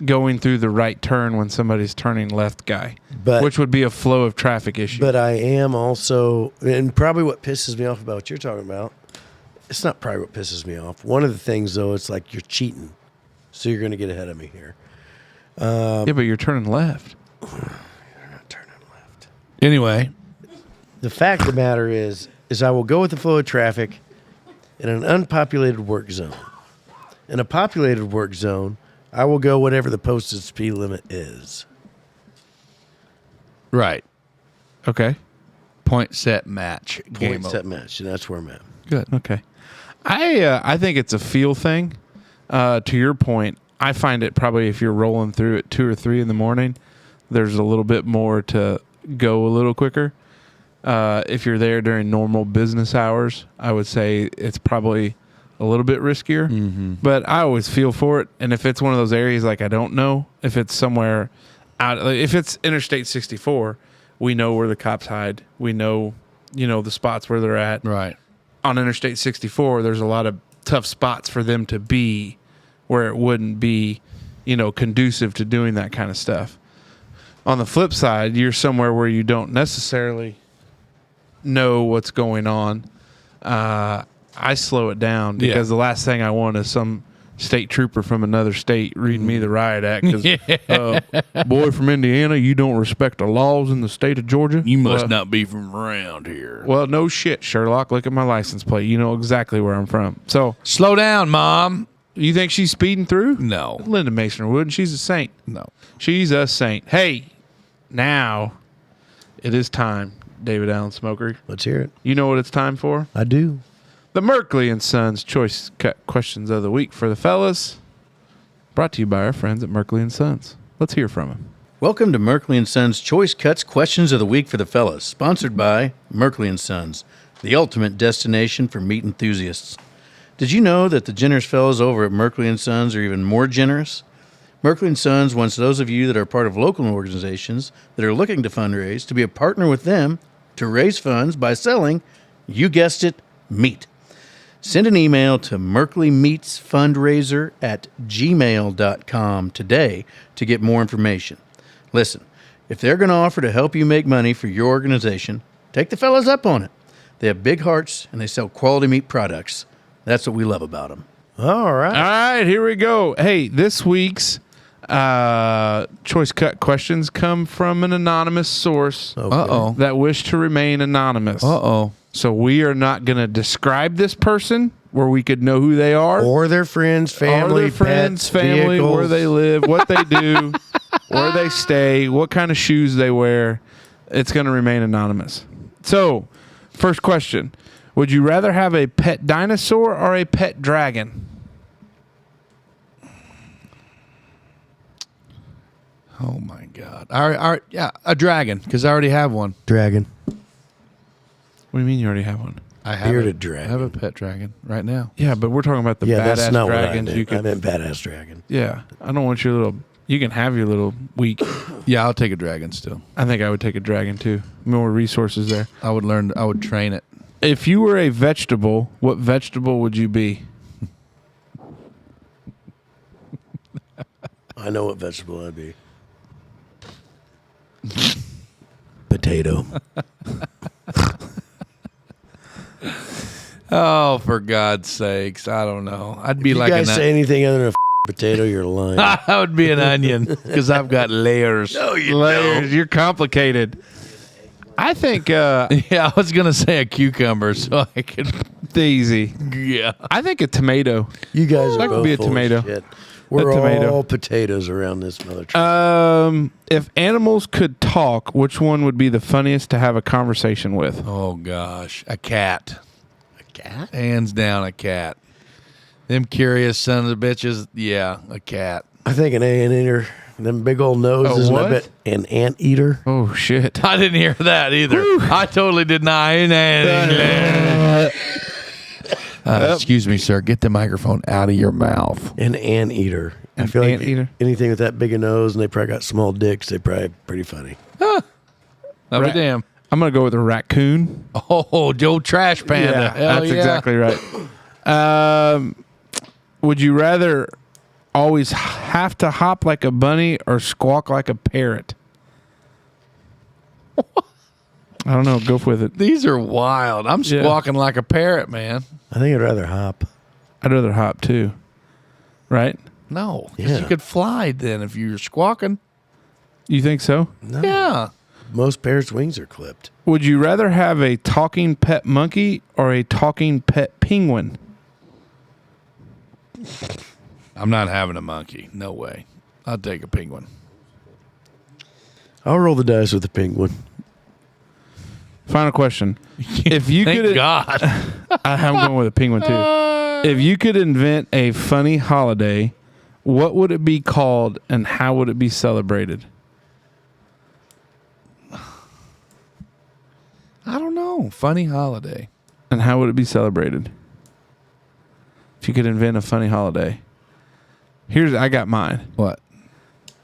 going through the right turn when somebody's turning left guy, But- which would be a flow of traffic issue. But I am also, and probably what pisses me off about what you're talking about, it's not probably what pisses me off. One of the things, though, it's like you're cheating. So you're going to get ahead of me here. yeah, but you're turning left. Not turning left. Anyway, The fact of the matter is I will go with the flow of traffic in an unpopulated work zone. In a populated work zone, I will go whatever the posted speed limit is. right. Okay. Point set match. Game Point set over. match, and that's where I'm at. Good. Okay. I think it's a feel thing. To your point, I find it probably if you're rolling through at 2 or 3 in the morning, there's a little bit more to go a little quicker. If you're there during normal business hours, I would say it's probably a little bit riskier. But I always feel for it. And if it's one of those areas like I don't know, if it's somewhere out, like if it's Interstate 64, we know where the cops hide. We know, the spots where they're at. Right. On Interstate 64, there's a lot of tough spots for them to be where it wouldn't be, conducive to doing that kind of stuff. On the flip side, you're somewhere where you don't necessarily know what's going on. I slow it down because the last thing I want is some state trooper from another state reading me the riot act. 'Cause, boy from Indiana, you don't respect the laws in the state of Georgia. You must not be from around here. Well, no shit, Sherlock. Look at my license plate. You know exactly where I'm from. So, Slow down, Mom. you think she's speeding through? No. Linda Mason would, and she's a saint. No. She's a saint. Hey, now it is time, David Allen Smoker. Let's hear it. You know what it's time for? I do. The Merkley and Sons Choice Cut Questions of the Week for the fellas. Brought to you by our friends at Merkley and Sons. Let's hear from them. Welcome to Merkley & Sons Choice Cuts Questions of the Week for the Fellas, sponsored by Merkley & Sons, the ultimate destination for meat enthusiasts. Did you know that the generous fellows over at Merkley & Sons are even more generous? Merkley & Sons wants those of you that are part of local organizations that are looking to fundraise to be a partner with them to raise funds by selling, you guessed it, meat. Send an email to merkleymeatsfundraiser at gmail.com today to get more information. Listen, if they're going to offer to help you make money for your organization, take the fellas up on it. They have big hearts and they sell quality meat products. That's what we love about them. All right. All right, here we go. Hey, this week's choice cut questions come from an anonymous source Uh-oh. that wished to remain anonymous. Uh-oh. So we are not going to describe this person where we could know who they are. Or their friends, Or family, their friends, pets, family, vehicles. where they live, what they do, where they stay, what kind of shoes they wear. It's going to remain anonymous. So, first question. Would you rather have a pet dinosaur or a pet dragon? Oh, my God. Yeah, a dragon, because I already have one. Dragon. What do you mean you already have one? I have Bearded I dragon. have a pet dragon right now. Yeah, but we're talking about the Yeah, that's badass not what I dragons. meant. You can, I meant badass dragon. yeah, I don't want your little. You can have your little weak. Yeah, I'll take a dragon still. I think I would take a dragon too. More resources there. I would train it. If you were a vegetable, what vegetable would you be? I know what vegetable I'd be. Potato. Oh, for God's sakes. I don't know. I'd be If you like guys say anything other than a potato, you're lying. I would be an onion because I've got layers. Layers. You're complicated. I think Yeah, I was going to say a cucumber so I could. easy. Yeah. I think a tomato. You guys are That could both be a full of tomato. shit. We're tomato. all potatoes around this mother truck. If animals could talk, which one would be the funniest to have a conversation with? Oh, gosh. A cat. A cat? Hands down, a cat. Them curious sons of bitches. Yeah, a cat. I think an anteater. Them big old noses. what? And I bet an anteater. Oh shit! I didn't hear that either. I totally did not. Excuse me, sir. Get the microphone out of your mouth. An anteater. I An feel like anteater? anything with that big a nose and they probably got small dicks, they probably pretty funny. I'll be Right. damn. I'm gonna go with a raccoon. Oh, Joe Trash Panda. Hell That's yeah. exactly right. Would you rather always have to hop like a bunny or squawk like a parrot? I don't know. Go with it. These are wild. I'm Yeah. squawking like a parrot, man. I think I'd rather hop. I'd rather hop too. Right? No, 'cause Yeah. you could fly then if you were squawking. You think so? No. Yeah. Most parrots' wings are clipped. Would you rather have a talking pet monkey or a talking pet penguin? I'm not having a monkey. No way. I'll take a penguin. I'll roll the dice with the penguin. Final question. If you Thank could, God. I'm going with a penguin too. If you could invent a funny holiday, what would it be called and how would it be celebrated? I don't know. Funny holiday. And how would it be celebrated? if you could invent a funny holiday. I got mine. What?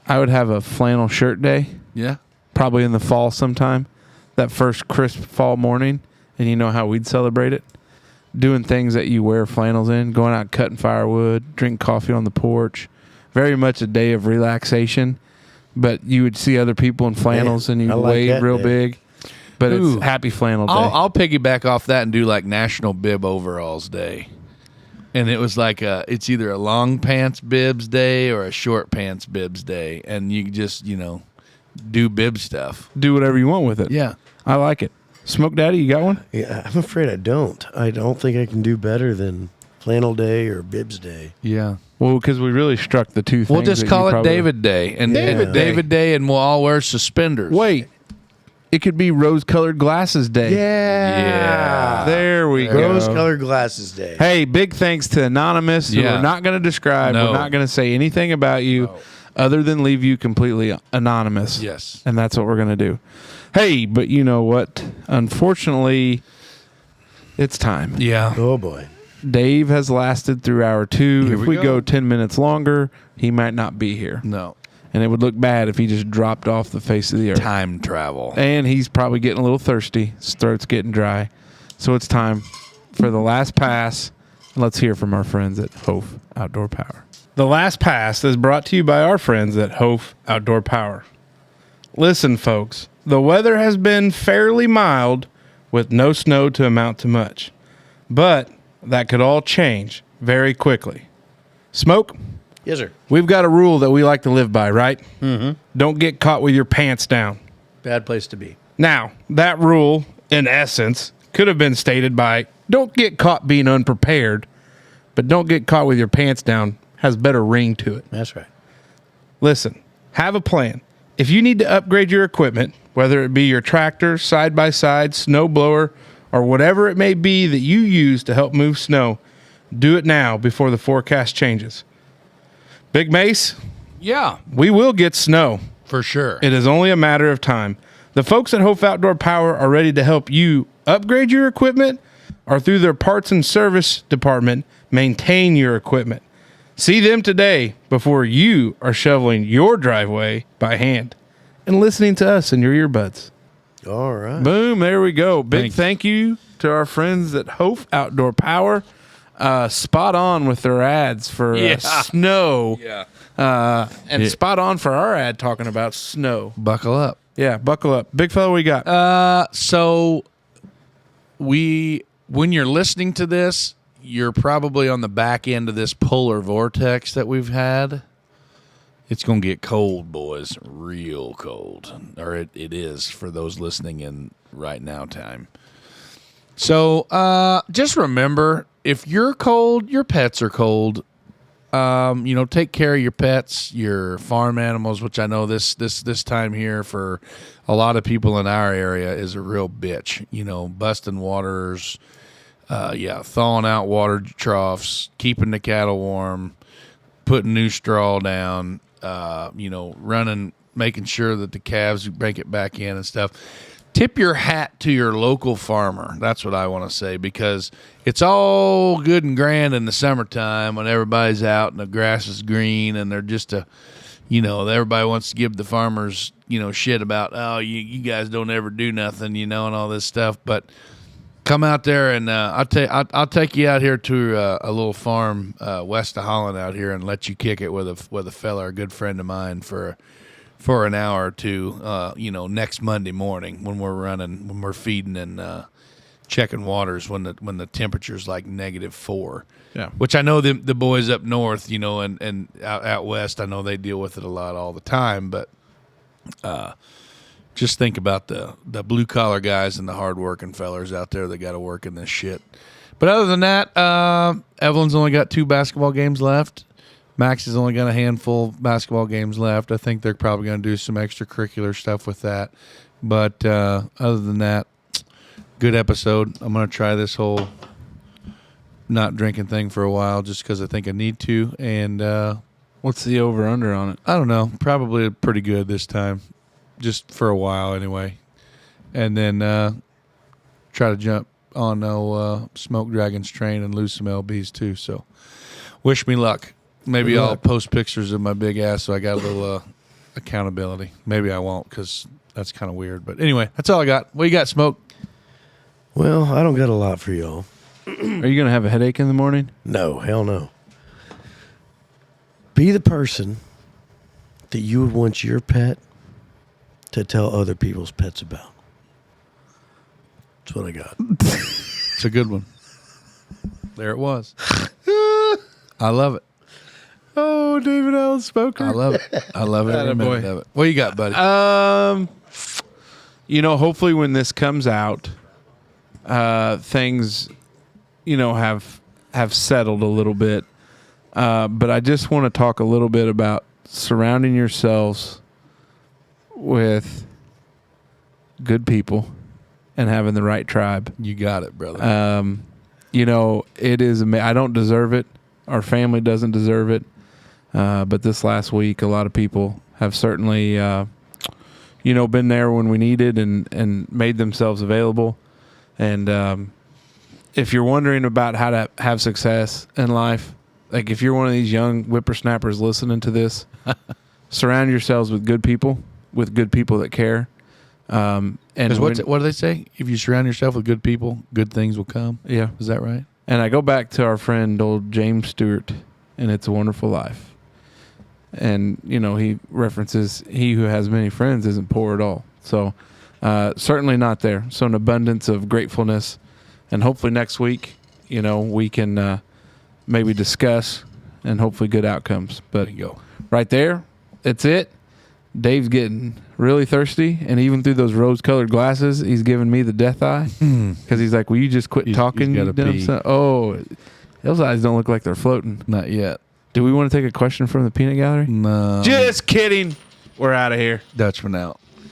I would have a flannel shirt day, Yeah. probably in the fall sometime. That first crisp fall morning, and you know how we'd celebrate it? Doing things that you wear flannels in, going out cutting firewood, drink coffee on the porch. Very much a day of relaxation, but you would see other people in flannels and you I like wave that real day. big. But Ooh. it's Happy Flannel Day. I'll piggyback off that and do like National Bib Overalls Day. And it was like it's either a long pants bibs day or a short pants bibs day. And you just, do bib stuff. Do whatever you want with it. Yeah. I like it. Smoke Daddy, you got one? Yeah, I'm afraid I don't. I don't think I can do better than Flannel Day or Bibs Day. Yeah. Well, because we really struck the two things. We'll just that call you it probably- David Day. And David Day. David Day, and we'll all wear suspenders. Wait. It could be Rose-Colored Glasses Day. Yeah. There we go. Rose-colored glasses day. Hey, big thanks to Anonymous, who Yeah. we're not going to describe. No. We're not going to say anything about you other than leave you completely anonymous. Yes. And that's what we're going to do. Hey, but you know what? Unfortunately, it's time. Yeah. Oh boy. Dave has lasted through hour 2. Here If we we go. go 10 minutes longer, he might not be here. No. And it would look bad if he just dropped off the face of the earth. Time travel. And he's probably getting a little thirsty. His throat's getting dry. So it's time for the last pass. Let's hear from our friends at Hopf Outdoor Power. The last pass is brought to you by our friends at Hopf Outdoor Power. Listen, folks, the weather has been fairly mild with no snow to amount to much. But that could all change very quickly. Smoke? Yes, sir. We've got a rule that we like to live by, right? Mm-hmm. Don't get caught with your pants down. Bad place to be. Now, that rule, in essence, could have been stated by don't get caught being unprepared, but don't get caught with your pants down has better ring to it. That's right. Listen, have a plan. If you need to upgrade your equipment, whether it be your tractor, side-by-side, snow blower, or whatever it may be that you use to help move snow, do it now before the forecast changes. Big Mace, Yeah. we will get snow. For sure. It is only a matter of time. The folks at Hopf Outdoor Power are ready to help you upgrade your equipment or through their parts and service department, maintain your equipment. See them today before you are shoveling your driveway by hand and listening to us in your earbuds. All right. Boom, there we go. Big thank you to our friends at Hopf Outdoor Power. Spot on with their ads for snow. Yeah. And spot on for our ad talking about snow. Buckle up. Yeah, buckle up. Big fella, what you got? So when you're listening to this, you're probably on the back end of this polar vortex that we've had. It's going to get cold, boys, real cold. Or it is for those listening in right now time. So just remember, if you're cold, your pets are cold. Take care of your pets, your farm animals, which I know this time here for a lot of people in our area is a real bitch. Busting waters, thawing out water troughs, keeping the cattle warm, putting new straw down, running, making sure that the calves make it back in and stuff. Tip your hat to your local farmer. That's what I want to say, because it's all good and grand in the summertime when everybody's out and the grass is green and they're just everybody wants to give the farmers, shit about, oh, you guys don't ever do nothing, and all this stuff. But come out there and I'll take you out here to a little farm west of Holland out here and let you kick it with a fella, a good friend of mine, for an hour or two, next Monday morning when we're feeding and checking waters when the temperature's like -4. Yeah. Which I know the boys up north, and out west, I know they deal with it a lot all the time. But just think about the blue collar guys and the hard working fellers out there that got to work in this shit. But other than that, Evelyn's only got 2 basketball games left. Max has only got a handful of basketball games left. I think they're probably going to do some extracurricular stuff with that. But other than that, good episode. I'm going to try this whole not drinking thing for a while just because I think I need to. And What's the over-under on it? I don't know. Probably pretty good this time. Just for a while anyway. And then try to jump on no Smoke Dragons train and lose some lbs too. So wish me luck. Maybe Good I'll luck. post pictures of my big ass so I got a little accountability. Maybe I won't because that's kind of weird. But anyway, that's all I got. What you got, Smoke? Well, I don't got a lot for y'all. Are you going to have a headache in the morning? No, hell no. Be the person that you would want your pet to tell other people's pets about. That's what I got. It's a good one. There it was. I love it. Oh, David Allen Smoker. I love it. I love it. Every minute of it. What you got, buddy? Hopefully when this comes out, things, have settled a little bit. But I just want to talk a little bit about surrounding yourselves with good people and having the right tribe. You got it, brother. It is. I don't deserve it. Our family doesn't deserve it. But this last week, a lot of people have certainly, been there when we needed and made themselves available. And if you're wondering about how to have success in life, like if you're one of these young whippersnappers listening to this, surround yourselves with good people that care. And Because what do they say? If you surround yourself with good people, good things will come. Yeah. Is that right? And I go back to our friend old James Stewart and It's a Wonderful Life. And, he references he who has many friends isn't poor at all. So certainly not there. So an abundance of gratefulness. And hopefully next week, we can maybe discuss and hopefully good outcomes. But There you go. right there, it's it. Dave's getting really thirsty, and even through those rose-colored glasses, he's giving me the death eye because he's like, "Will you just quit talking?" he's You gotta dumb pee. son?" Oh, those eyes don't look like they're floating. Not yet. Do we want to take a question from the peanut gallery? No. Just kidding. We're out of here. Dutchman out.